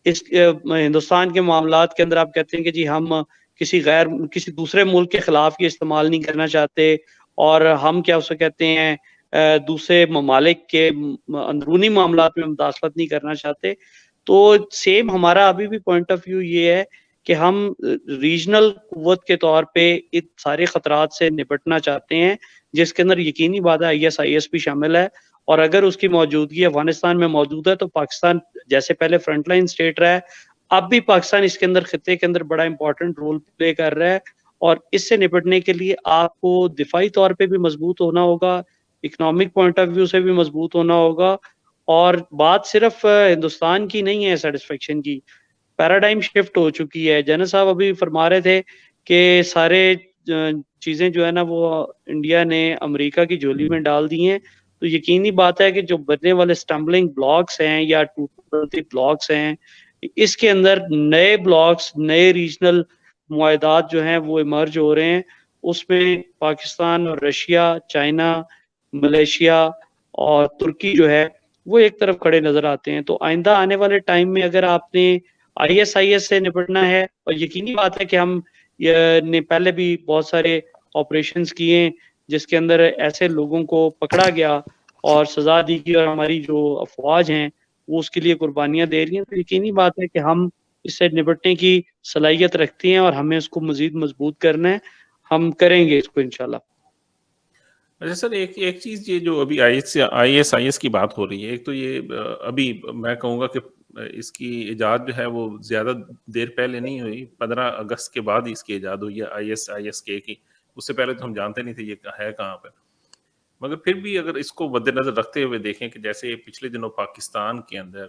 اس ہندوستان کے معاملات کے اندر آپ کہتے ہیں کہ جی ہم کسی دوسرے ملک کے خلاف یہ استعمال نہیں کرنا چاہتے، اور ہم کیا اسے کہتے ہیں دوسرے ممالک کے اندرونی معاملات میں مداخلت نہیں کرنا چاہتے. تو سیم ہمارا ابھی بھی پوائنٹ آف ویو یہ ہے کہ ہم ریجنل قوت کے طور پہ ان سارے خطرات سے نپٹنا چاہتے ہیں، جس کے اندر یقینی بات ہے IS بھی شامل ہے. اور اگر اس کی موجودگی افغانستان میں موجود ہے تو پاکستان جیسے پہلے فرنٹ لائن اسٹیٹ رہا ہے، اب بھی پاکستان اس کے اندر خطے کے اندر بڑا امپورٹنٹ رول پلے کر رہا ہے. اور اس سے نپٹنے کے لیے آپ کو دفاعی طور پہ بھی مضبوط ہونا ہوگا، اکنامک پوائنٹ آف ویو سے بھی مضبوط ہونا ہوگا. اور بات صرف ہندوستان کی نہیں ہے سیٹسفیکشن کی، پیراڈائم شفٹ ہو چکی ہے. جنرل صاحب ابھی فرما رہے تھے کہ سارے چیزیں جو ہے نا وہ انڈیا نے امریکہ کی جھولی میں ڈال دی ہیں. تو یقینی بات ہے کہ جو بننے والے اسٹمبلنگ بلاکس ہیں یا ٹوٹتے بلاکس ہیں، اس کے اندر نئے بلاکس، نئے ریجنل معاہدات جو ہیں وہ ایمرج ہو رہے ہیں. اس میں پاکستان اور رشیا، چائنا، ملیشیا اور ترکی جو ہے وہ ایک طرف کھڑے نظر آتے ہیں. تو آئندہ آنے والے ٹائم میں اگر آپ نے IS سے نپٹنا ہے، اور یقینی بات ہے کہ ہم نے پہلے بھی بہت سارے آپریشنز کیے ہیں جس کے اندر ایسے لوگوں کو پکڑا گیا اور سزا دی گئی، اور ہماری جو افواج ہیں وہ اس کے لیے قربانیاں دے رہی ہیں. تو یقینی بات ہے کہ ہم اس سے نپٹنے کی صلاحیت رکھتے ہیں اور ہمیں اس کو مزید مضبوط کرنا ہے. ہم کریں گے اس کو انشاءاللہ. اچھا سر، ایک چیز یہ جو ابھی IS کی بات ہو رہی ہے، ایک تو یہ ابھی میں کہوں گا کہ اس کی ایجاد جو ہے وہ زیادہ دیر پہلے نہیں ہوئی، 15 اگست کے بعد ہی اس کی ایجاد ہوئی ہے ISK کی. اس سے پہلے تو ہم جانتے نہیں تھے یہ ہے کہاں پہ. مگر پھر بھی اگر اس کو مد نظر رکھتے ہوئے دیکھیں کہ جیسے پچھلے دنوں پاکستان کے اندر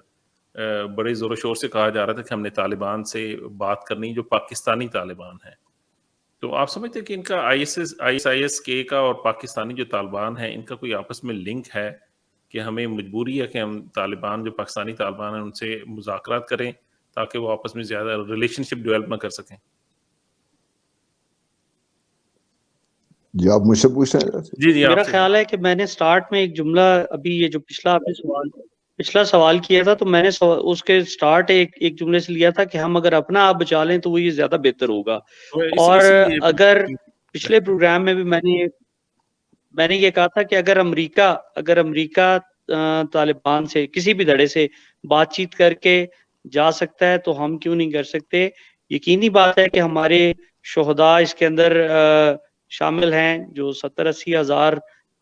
بڑے زور و شور سے کہا جا رہا تھا کہ ہم نے طالبان سے بات کرنی جو پاکستانی طالبان ہیں، تو آپ سمجھتے ہیں کہ ان کا ISK کا اور پاکستانی جو طالبان ہیں ان کا کوئی آپس میں لنک ہے کہ ہمیں مجبوری ہے کہ ہم طالبان جو پاکستانی طالبان ہیں ان سے مذاکرات کریں تاکہ وہ آپس میں زیادہ ریلیشن شپ ڈیولپ نہ کر سکیں؟ جی آپ مجھ سے پوچھ رہے ہیں؟ جی میرا خیال ہے کہ میں نے سٹارٹ میں ایک جملہ، ابھی یہ جو پچھلا سوال کیا تھا، تو میں نے اس کے سٹارٹ ایک جملے سے لیا تھا کہ ہم اگر اپنا آپ بچا لیں تو وہ یہ زیادہ بہتر ہوگا. اور اگر پچھلے پروگرام میں بھی میں نے یہ کہا تھا کہ اگر امریکہ طالبان سے کسی بھی دھڑے سے بات چیت کر کے جا سکتا ہے تو ہم کیوں نہیں کر سکتے. یقینی بات ہے کہ ہمارے شہداء اس کے اندر شامل ہیں، جو 70-80 ہزار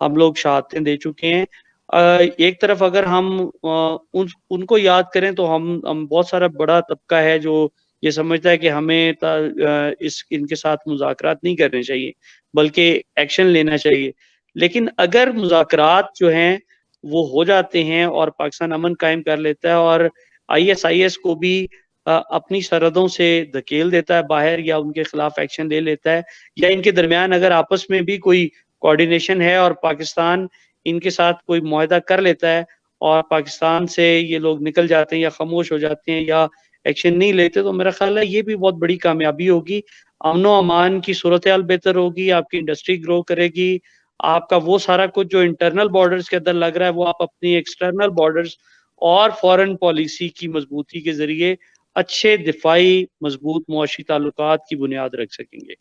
ہم لوگ شہادتیں دے چکے ہیں. ایک طرف اگر ہم ان کو یاد کریں تو ہم بہت سارا بڑا طبقہ ہے جو یہ سمجھتا ہے کہ ہمیں ان کے ساتھ مذاکرات نہیں کرنے چاہیے بلکہ ایکشن لینا چاہیے. لیکن اگر مذاکرات جو ہیں وہ ہو جاتے ہیں اور پاکستان امن قائم کر لیتا ہے اور ISIS کو بھی اپنی سرحدوں سے دھکیل دیتا ہے باہر یا ان کے خلاف ایکشن لے لیتا ہے, یا ان کے درمیان اگر آپس میں بھی کوئی کوارڈینیشن ہے اور پاکستان ان کے ساتھ کوئی معاہدہ کر لیتا ہے اور پاکستان سے یہ لوگ نکل جاتے ہیں یا خاموش ہو جاتے ہیں یا ایکشن نہیں لیتے, تو میرا خیال ہے یہ بھی بہت بڑی کامیابی ہوگی. امن و امان کی صورتحال بہتر ہوگی, آپ کی انڈسٹری گرو کرے گی, آپ کا وہ سارا کچھ جو انٹرنل بارڈرز کے اندر لگ رہا ہے وہ آپ اپنی ایکسٹرنل بارڈرز اور فورن پالیسی کی مضبوطی کے ذریعے اچھے دفاعی مضبوط معاشی تعلقات کی بنیاد رکھ سکیں گے.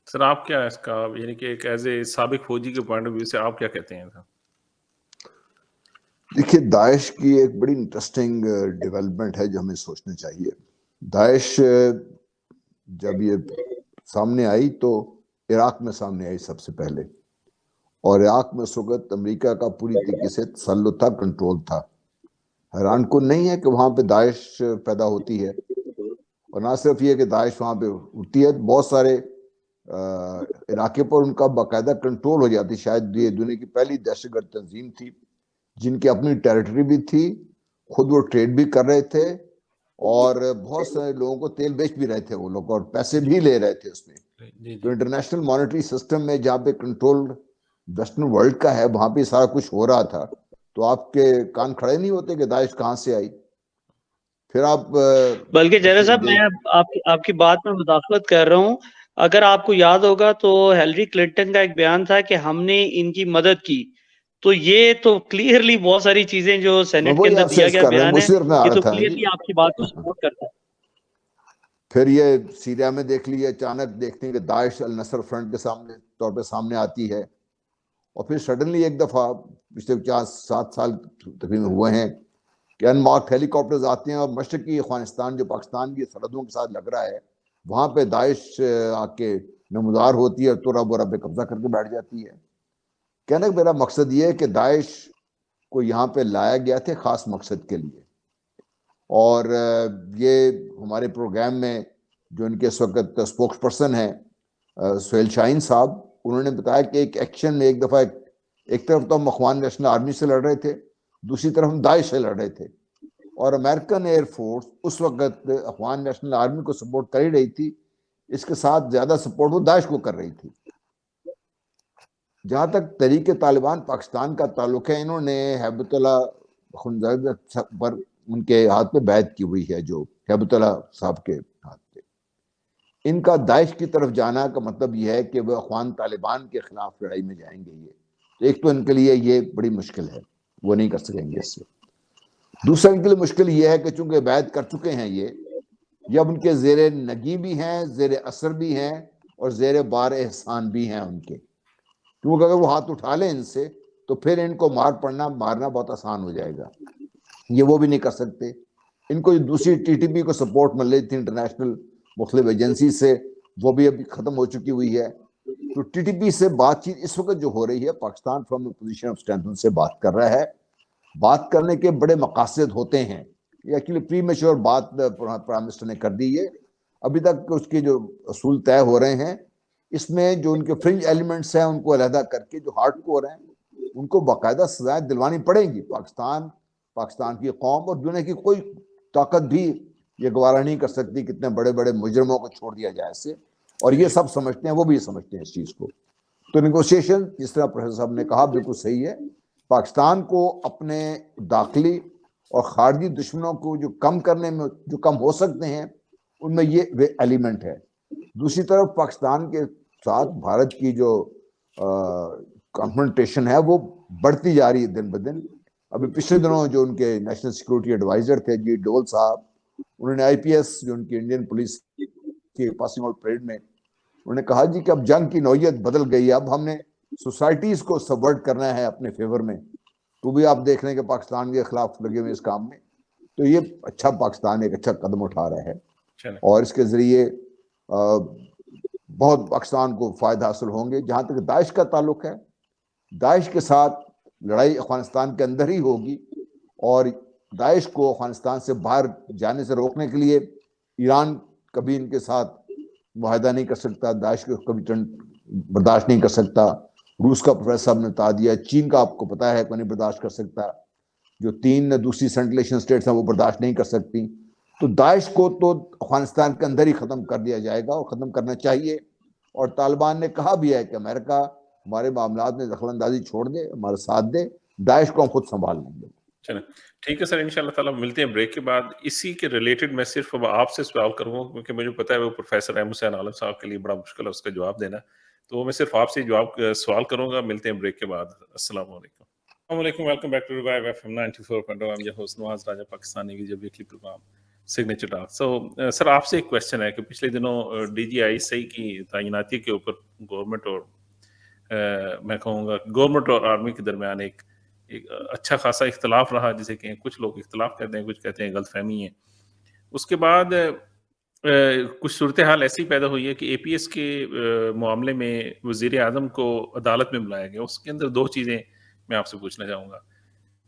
سر آپ کیا اس کا یعنی کہ ایک ایز اے سابق فوجی کے پوائنٹ آف ویو سے آپ کیا کہتے ہیں سر؟ دیکھیے داعش کی ایک بڑی انٹرسٹنگ ڈیولپمنٹ ہے جو ہمیں سوچنا چاہیے. داعش جب یہ سامنے آئی تو عراق میں سامنے آئی سب سے پہلے, اور عراق میں اس وقت امریکہ کا پوری طریقے سے تسلط تھا, کنٹرول تھا. حیران کن نہیں ہے کہ وہاں پہ داعش پیدا ہوتی ہے, اور نہ صرف یہ کہ داعش وہاں پہ ہوتی ہے, بہت سارے علاقے پر ان کا باقاعدہ کنٹرول ہو جاتی. شاید یہ دنیا کی پہلی دہشت گرد تنظیم تھی جن کی اپنی ٹیریٹری بھی تھی, خود وہ ٹریڈ بھی کر رہے تھے اور بہت سارے لوگوں کو تیل بیچ بھی رہے تھے وہ لوگ, اور پیسے بھی لے رہے تھے اس میں. تو انٹرنیشنل مانیٹری سسٹم میں جہاں پہ کنٹرول ویسٹرن ورلڈ کا ہے وہاں پہ سارا کچھ ہو رہا تھا, تو آپ کے کان کھڑے نہیں ہوتے کہ داعش کہاں سے آئی. پھر آپ بلکہ جنرل صاحب میں آپ کی بات میں مداخلت کر رہا ہوں. اگر آپ کو یاد ہوگا تو ہیلری کلنٹن کا ایک بیان تھا کہ ہم نے ان کی مدد کی, تو یہ تو کلیئرلی بہت ساری چیزیں جو سینٹ کے اندر دیا گیا بیان ہے یہ تو کلیئرلی آپ کی بات کو سپورٹ کرتا ہے. پھر یہ سیریا میں دیکھ لیے, اچانک دیکھتے ہیں کہ داعش النصر فرنٹ کے سامنے طور پہ سامنے آتی ہے, اور پھر سڈنلی ایک دفعہ پچھلے 7 سال تقریباً ہوئے ہیں کہ ان مارکڈ ہیلی کاپٹرز آتے ہیں اور مشرقی افغانستان جو پاکستان کی سرحدوں کے ساتھ لگ رہا ہے وہاں پہ داعش آ کے نمودار ہوتی ہے اور تورا بورا پہ قبضہ کر کے بیٹھ جاتی ہے. کہنے کا میرا مقصد یہ ہے کہ داعش کو یہاں پہ لایا گیا تھے خاص مقصد کے لیے, اور یہ ہمارے پروگرام میں جو ان کے اس وقت اسپوکس پرسن ہیں سہیل شاہین صاحب, انہوں نے بتایا کہ ایک ایکشن میں ایک دفعہ ایک طرف تو ہم افغان نیشنل آرمی سے لڑ رہے تھے, دوسری طرف ہم داعش سے لڑ رہے تھے, اور امریکن ایئر فورس اس وقت افغان نیشنل آرمی کو سپورٹ کر ہی رہی تھی, اس کے ساتھ زیادہ سپورٹ وہ داعش کو کر رہی تھی. جہاں تک تحریک طالبان پاکستان کا تعلق ہے, انہوں نے ہیبت اللہ خنزادہ پر ان کے ہاتھ پہ بیعت کی ہوئی ہے, جو ہیبت اللہ صاحب کے ہاتھ پہ. ان کا داعش کی طرف جانا کا مطلب یہ ہے کہ وہ افغان طالبان کے خلاف لڑائی میں جائیں گے. یہ ایک تو ان کے لیے یہ بڑی مشکل ہے, وہ نہیں کر سکیں گے اس سے. دوسرا ان کے لیے مشکل یہ ہے کہ چونکہ بیعت کر چکے ہیں یہ اب ان کے زیر نگی بھی ہیں, زیر اثر بھی ہیں, اور زیر بار احسان بھی ہیں ان کے, کیونکہ اگر وہ ہاتھ اٹھا لیں ان سے تو پھر ان کو مارنا بہت آسان ہو جائے گا. یہ وہ بھی نہیں کر سکتے. ان کو دوسری TTP کو سپورٹ مل رہی تھی انٹرنیشنل مختلف ایجنسی سے, وہ بھی ابھی ختم ہو چکی ہوئی ہے. تو TTP سے بات چیت اس وقت جو ہو رہی ہے, Pakistan from position of strength in سے بات کر رہا ہے. بات کرنے کے بڑے مقاصد ہوتے ہیں, یہ ایکچولی پری میچور بات پرائم منسٹر نے کر دی ہے. ابھی تک اس کے جو اصول طے ہو رہے ہیں اس میں جو ان کے فرنج ایلیمنٹس ہیں ان کو علیحدہ کر کے جو ہارڈ کور ہیں ان کو باقاعدہ سزائیں دلوانی پڑیں گی. پاکستان کی قوم اور دنیا کی کوئی طاقت بھی یہ گوارا نہیں کر سکتی کتنے بڑے بڑے مجرموں کو چھوڑ دیا جائے اسے, اور یہ سب سمجھتے ہیں, وہ بھی سمجھتے ہیں اس چیز کو. تو نیگوشیشن جس طرح پروفیسر صاحب نے کہا بالکل صحیح ہے. پاکستان کو اپنے داخلی اور خارجی دشمنوں کو جو کم کرنے میں جو کم ہو سکتے ہیں ان میں یہ ایلیمنٹ ہے. دوسری طرف پاکستان کے ساتھ بھارت کی جو کنفرنٹیشن ہے وہ بڑھتی جا رہی ہے دن بدن. ابھی پچھلے دنوں جو ان کے نیشنل سیکورٹی ایڈوائزر تھے جی ڈول صاحب, انہوں نے IPS جو ان کی انڈین پولیس کی پاسنگ آؤٹ پریڈ میں انہوں نے کہا جی کہ اب جنگ کی نوعیت بدل گئی ہے, اب ہم نے سوسائٹیز کو سبورٹ کرنا ہے اپنے فیور میں. تو بھی آپ دیکھ رہے ہیں کہ پاکستان کے خلاف لگے ہوئے اس کام میں. تو یہ اچھا پاکستان ایک اچھا قدم اٹھا رہا ہے, اور اس کے ذریعے بہت پاکستان کو فائدہ حاصل ہوں گے. جہاں تک داعش کا تعلق ہے, داعش کے ساتھ لڑائی افغانستان کے اندر ہی ہوگی، اور داعش کو افغانستان سے باہر جانے سے روکنے کے لیے ایران کبھی ان کے ساتھ معاہدہ نہیں کر سکتا، داعش کو کبھی برداشت نہیں کر سکتا، روس کا پروفیسر صاحب نے بتا دیا، چین کا آپ کو پتا ہے کہ نہیں برداشت کر سکتا، جو 3 دوسری سینٹرل ایشین اسٹیٹس ہیں وہ برداشت نہیں کر سکتی. تو داعش کو تو افغانستان کے اندر ہی ختم کر دیا جائے گا، اور ختم کرنا چاہیے. اور طالبان نے کہا بھی ہے کہ امریکہ ہمارے معاملات میں دخل اندازی چھوڑ دے، ہمارا ساتھ دے، داعش کو ہم خود سنبھال لیں گے. چلیں ٹھیک ہے سر، انشاءاللہ تعالیٰ ملتے ہیں بریک کے بعد. اسی کے ریلیٹڈ میں صرف آپ سے سوال کروں گا، کیونکہ مجھے پتا ہے وہ پروفیسر احمد حسین عالم صاحب کے لیے بڑا مشکل ہے اس کا جواب دینا، تو میں صرف آپ سے سوال کروں گا. ملتے ہیں بریک کے بعد. السلام علیکم. السلام علیکم، welcome back to Revive FM ایم 94.0. I'm your host Nawaz Raja, Pakistani کی weekly program signature talk. So sir آپ سے ایک کویسچن ہے کہ پچھلے دنوں ڈی جی آئی سی کی تعیناتی کے اوپر گورنمنٹ اور میں کہوں گا گورنمنٹ اور آرمی کے درمیان ایک اچھا خاصا اختلاف رہا، جسے کہ کچھ لوگ اختلاف کہتے ہیں، کچھ کہتے ہیں غلط فہمی ہے. اس کے بعد کچھ صورتحال ایسی پیدا ہوئی ہے کہ اے پی ایس کے معاملے میں وزیر اعظم کو عدالت میں بلایا گیا. اس کے اندر 2 چیزیں میں آپ سے پوچھنا چاہوں گا.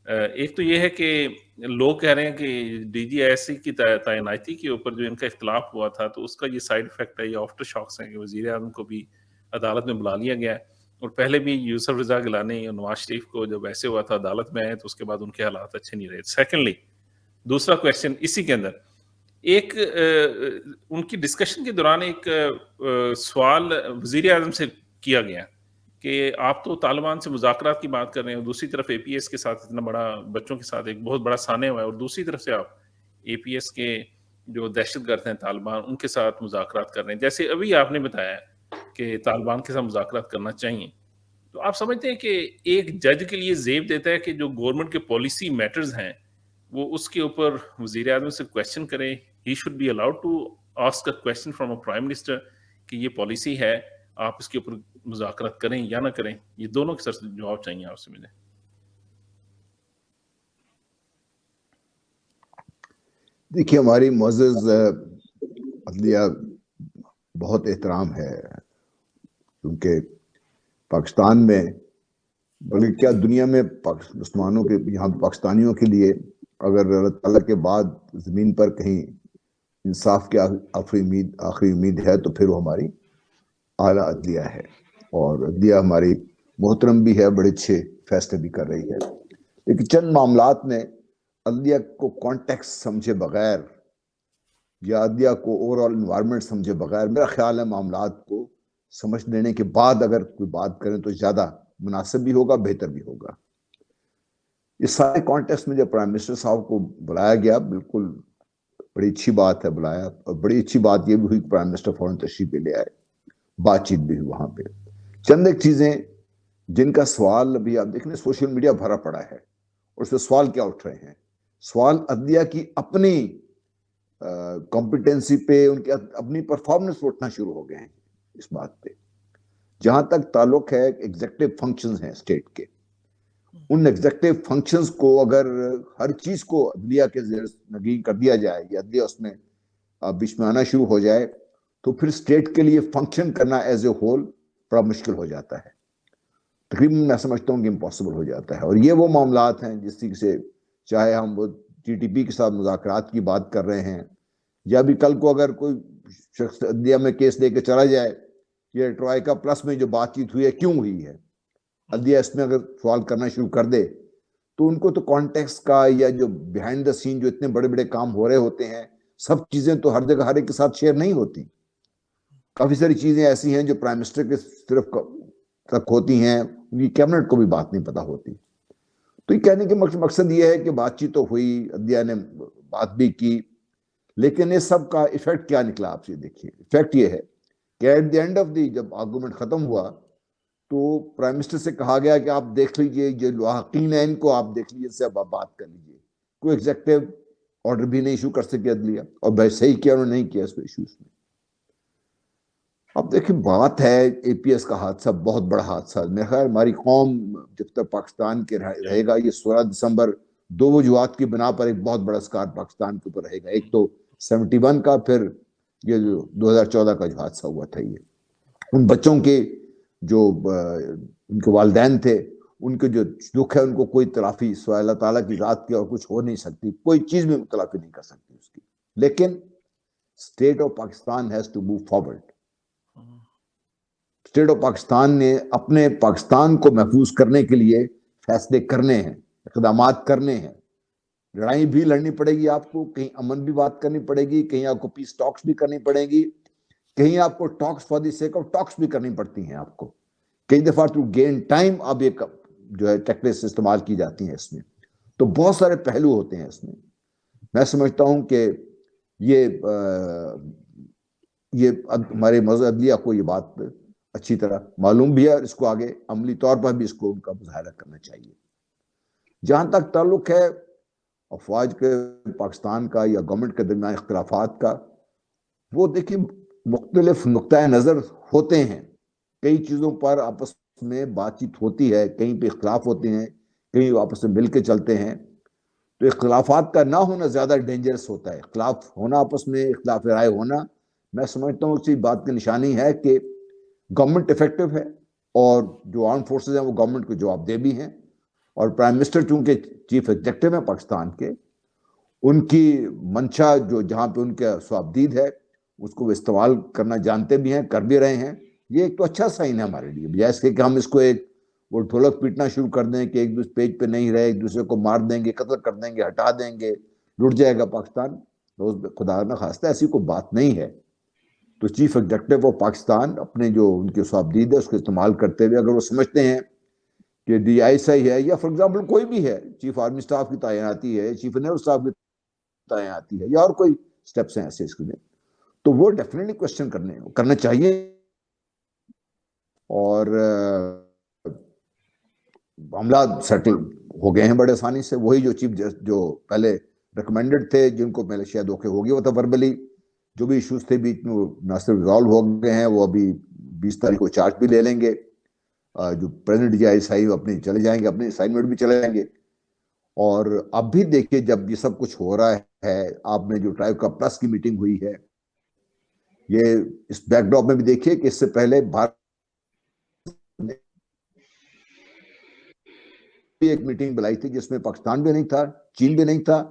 ایک تو یہ ہے کہ لوگ کہہ رہے ہیں کہ ڈی جی آئی سی کی تعیناتی کے اوپر جو ان کا اختلاف ہوا تھا، تو اس کا یہ سائیڈ افیکٹ ہے، یہ آفٹر شاکس ہیں کہ وزیر اعظم کو بھی عدالت میں بلا لیا گیا ہے. اور پہلے بھی یوسف رضا گیلانی اور نواز شریف کو جب ایسے ہوا تھا عدالت میں آئے تو اس کے بعد ان کے حالات اچھے نہیں رہے. سیکنڈلی دوسرا کویشچن اسی کے اندر ایک ان کی ڈسکشن کے دوران ایک سوال وزیر اعظم سے کیا گیا کہ آپ تو طالبان سے مذاکرات کی بات کر رہے ہیں، اور دوسری طرف اے پی ایس کے ساتھ اتنا بڑا بچوں کے ساتھ ایک بہت بڑا سانحہ ہوا ہے، اور دوسری طرف سے آپ اے پی ایس کے جو دہشت گرد ہیں طالبان، ان کے ساتھ مذاکرات کر رہے ہیں. جیسے ابھی آپ نے بتایا کہ طالبان کے ساتھ مذاکرات کرنا چاہیے، تو آپ سمجھتے ہیں کہ ایک جج کے لیے زیب دیتا ہے کہ جو گورنمنٹ کے پالیسی میٹرز ہیں وہ اس کے اوپر وزیر اعظم سے کویشچن کرے؟ He should be allowed to ask a question from a prime minister کہ یہ پالیسی ہے، آپ اس کے اوپر مذاکرات کریں یا نہ کریں؟ یہ دونوں کے سر جواب چاہیے آپ سے مجھے. دیکھیے، ہماری معزز عدلیہ بہت احترام ہے، کیونکہ پاکستان میں بلکہ کیا دنیا میں مسلمانوں کے یہاں پاکستانیوں کے لیے اگر اللہ تعالیٰ کے بعد زمین پر کہیں انصاف کی آخری امید ہے تو پھر وہ ہماری اعلیٰ عدلیہ ہے. اور عدلیہ ہماری محترم بھی ہے، بڑے اچھے فیصلے بھی کر رہی ہے. لیکن چند معاملات میں عدلیہ کو کانٹیکس سمجھے بغیر یا عدلیہ کو اوور آل انوائرمنٹ سمجھے بغیر، میرا خیال ہے معاملات کو سمجھ لینے کے بعد اگر کوئی بات کریں تو زیادہ مناسب بھی ہوگا، بہتر بھی ہوگا. اس سارے کانٹیکس میں جب پرائم منسٹر صاحب کو بلایا گیا، بالکل بڑی اچھی بات ہے بلایا، اور بڑی اچھی بات یہ بھی ہوئی کہ پرائم منسٹر فوراً تشریف بھی لے آئے، بات چیت بھی ہوئی وہاں پہ. چند ایک چیزیں جن کا سوال ابھی آپ دیکھ لیں، سوشل میڈیا بھرا پڑا ہے، اور اس پہ سوال کیا اٹھ رہے ہیں؟ سوال عدلیہ کی اپنی کمپیٹنسی پہ، ان کی اپنی پرفارمنس پہ اٹھنا شروع ہو گئے ہیں. اس بات پہ جہاں تک تعلق ہے ایگزیکٹو فنکشنز ہیں اسٹیٹ کے، ان ایگزیکٹو فنکشنز کو اگر ہر چیز کو عدلیہ کے زیر نگین کر دیا جائے یا عدلیہ اس میں بیچ میں آنا شروع ہو جائے تو پھر اسٹیٹ کے لیے فنکشن کرنا ایز اے ہول بڑا مشکل ہو جاتا ہے. تقریباً میں سمجھتا ہوں کہ امپاسبل ہو جاتا ہے. اور یہ وہ معاملات ہیں جس سے چاہے ہم وہ ٹی ٹی پی کے ساتھ مذاکرات کی بات کر رہے ہیں، یا بھی کل کو اگر کوئی شخص عدلیہ میں کیس لے کے چلا جائے، یہ ٹرائیکا پلس میں جو بات چیت ہوئی ہے کیوں ہوئی ہے، عدلیہ اس میں اگر سوال کرنا شروع کر دے تو ان کو تو کانٹیکس کا یا جو بیہائنڈ دا سین جو اتنے بڑے بڑے کام ہو رہے ہوتے ہیں، سب چیزیں تو ہر جگہ ہر ایک کے ساتھ شیئر نہیں ہوتی. کافی ساری چیزیں ایسی ہیں جو پرائم منسٹر کے صرف تک ہوتی ہیں، ان کی کیبنٹ کو بھی بات نہیں پتا ہوتی. تو یہ کہنے کے مقصد یہ ہے کہ بات چیت تو ہوئی، عدلیہ نے بات بھی کی، لیکن یہ سب کا ایفیکٹ کیا نکلا آپ سے دیکھیے. ایفیکٹ یہ ہے کہ at the end of the جب آرگومنٹ ختم ہوا تو پرائم منسٹر سے کہا گیا کہ آپ دیکھ لیجئے، جو لاحقین ہیں ان کو آپ دیکھ لیجئے، سے اب آپ بات کر لیجئے. کوئی ایگزیکٹو آرڈر بھی نہیں ایشو کر سکے عدلیہ، اور بھائی صحیح کیا انہوں نے نہیں کیا اس پہ ایشوز میں. اب دیکھیں بات ہے اے پی ایس کا حادثہ بہت بڑا حادثہ. میرے خیال ہماری قوم جب تک پاکستان کے رہے گا، یہ 16 دسمبر 2 وجوہات کی بنا پر ایک بہت بڑا اسکار پاکستان کے اوپر رہے گا. ایک تو 71 کا، پھر یہ جو 2014 کا جو حادثہ ہوا تھا، یہ ان بچوں کے جو ان کے والدین تھے ان کے جو دکھ ہے ان کو کوئی تلافی سوائے اللہ تعالیٰ کی ذات کی اور کچھ ہو نہیں سکتی، کوئی چیز بھی تلافی نہیں کر سکتی اس کی. لیکن state of Pakistan has to move forward. State of Pakistan نے اپنے پاکستان کو محفوظ کرنے کے لیے فیصلے کرنے ہیں، اقدامات کرنے ہیں. لڑائی بھی لڑنی پڑے گی آپ کو، کہیں امن بھی بات کرنی پڑے گی، کہیں آپ کو پیس ٹاکس بھی کرنی پڑے گی، کہیں آپ کو ٹاکس فار دی سیک آف ٹاکس بھی کرنی پڑتی ہیں آپ کو. کئی دفعہ ٹو گین ٹائم اب یہ جو ہے ٹیکنیکس استعمال کی جاتی ہیں اس میں. تو بہت سارے پہلو ہوتے ہیں اس میں. میں سمجھتا ہوں کہ یہ ہمارے مذہب عدلیہ کو یہ بات اچھی طرح معلوم بھی ہے، اور اس کو آگے عملی طور پر بھی اس کو ان کا مظاہرہ کرنا چاہیے. جہاں تک تعلق ہے افواج کے پاکستان کا یا گورنمنٹ کے درمیان اختلافات کا، وہ دیکھیں مختلف نقطۂ نظر ہوتے ہیں. کئی چیزوں پر آپس میں بات چیت ہوتی ہے، کہیں پہ اختلاف ہوتے ہیں، کہیں آپس میں مل کے چلتے ہیں. تو اختلافات کا نہ ہونا زیادہ ڈینجرس ہوتا ہے. اختلاف ہونا آپس میں، اختلاف رائے ہونا، میں سمجھتا ہوں اسی بات کی نشانی ہے کہ گورنمنٹ افیکٹو ہے، اور جو آرم فورسز ہیں وہ گورنمنٹ کو جواب دہ بھی ہیں. اور پرائم منسٹر چونکہ چیف ایگزیکٹو ہیں پاکستان کے، ان کی منشا جو جہاں پہ ان کا سوابدید ہے اس کو وہ استعمال کرنا جانتے بھی ہیں، کر بھی رہے ہیں. یہ ایک تو اچھا سائن ہے ہمارے لیے، بجائے اس کے کہ ہم اس کو ایک وہ ڈھولک پیٹنا شروع کر دیں کہ ایک دوسرے پیج پہ نہیں رہے، ایک دوسرے کو مار دیں گے، قتل کر دیں گے، ہٹا دیں گے، لٹ جائے گا پاکستان. خدا نہ خواستہ ایسی کوئی بات نہیں ہے. تو چیف ایگزیکٹو آف پاکستان اپنے جو ان کے سوابدید ہے اس کو استعمال کرتے ہوئے، اگر وہ سمجھتے ہیں کہ ڈی آئی ایس آئی ہے یا فار ایگزامپل کوئی بھی ہے، چیف آرمی اسٹاف کی تعیناتی ہے، چیف نیول اسٹاف کی تعیناتی ہے، یا اور کوئی سٹیپس ہیں ایسے اس کے، تو وہ ڈیفینیٹلی کوشچن کرنا چاہیے. اور معاملات سیٹل ہو گئے ہیں بڑے آسانی سے. وہی جو چیف جو پہلے ریکمینڈڈ تھے، جن کو پہلے شاید اوکے ہو گیا وہ تھا وربلی، جو بھی ایشوز تھے بیچ میں وہ نہ صرف ریزالو ہو گئے ہیں، وہ ابھی 20 تاریخ کو چارج بھی لے لیں گے. جو پریزیڈنٹ جی آئی صاحب اپنے چلے جائیں گے، اپنے اسائنمنٹ بھی چلے جائیں گے. اور اب بھی دیکھیے جب یہ سب کچھ ہو رہا ہے، آپ نے جو ٹرائب کا پلس کی میٹنگ ہوئی ہے، یہ اس بیک ڈراپ میں بھی دیکھیے کہ اس سے پہلے بھارت نے ایک میٹنگ بلائی تھی جس میں پاکستان بھی نہیں تھا، چین بھی نہیں تھا،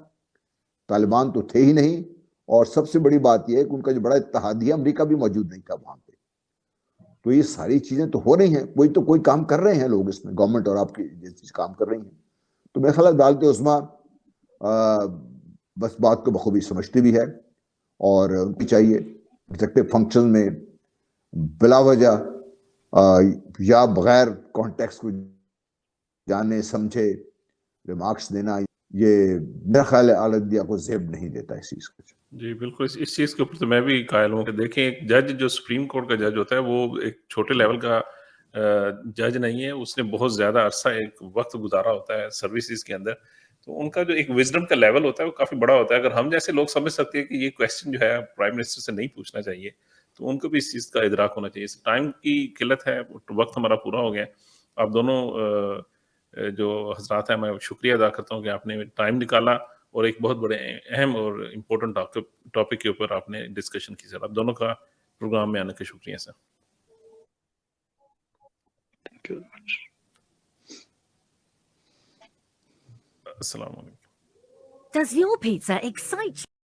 طالبان تو تھے ہی نہیں، اور سب سے بڑی بات یہ ہے کہ ان کا جو بڑا اتحادی ہے امریکہ بھی موجود نہیں تھا وہاں پہ. تو یہ ساری چیزیں تو ہو رہی ہیں، کوئی کام کر رہے ہیں لوگ اس میں، گورنمنٹ اور آپ کی چیز کام کر رہی ہیں. تو میرا خیال ہے عدالت عظمیٰ بس بات کو بخوبی سمجھتی بھی ہے، اور ان کی چاہیے ایگزیکٹو فنکشن میں بلا وجہ یا بغیر کانٹیکس کو جانے سمجھے ریمارکس دینا، یہ میرا خیال ہے عدلیہ کو زیب نہیں دیتا اس چیز کو. جی بالکل، اس چیز کے اوپر تو میں بھی قائل ہوں کہ دیکھیں ایک جج جو سپریم کورٹ کا جج ہوتا ہے وہ ایک چھوٹے لیول کا جج نہیں ہے. اس نے بہت زیادہ عرصہ ایک وقت گزارا ہوتا ہے سروسز کے اندر، تو ان کا جو ایک وزڈم کا لیول ہوتا ہے وہ کافی بڑا ہوتا ہے. اگر ہم جیسے لوگ سمجھ سکتے ہیں کہ یہ کویسچن جو ہے پرائم منسٹر سے نہیں پوچھنا چاہیے، تو ان کو بھی اس چیز کا ادراک ہونا چاہیے. ٹائم کی قلت ہے، وقت ہمارا پورا ہو گیا. آپ دونوں جو حضرات ہیں، میں شکریہ ادا کرتا ہوں کہ آپ نے ٹائم نکالا اور ایک بہت بڑے اہم اور امپورٹنٹ ٹاپک کے اوپر آپ نے ڈسکشن کی. سر آپ دونوں کا پروگرام میں آنے کا شکریہ سر. Thank you very much. السلام علیکم. Does your pizza excite you?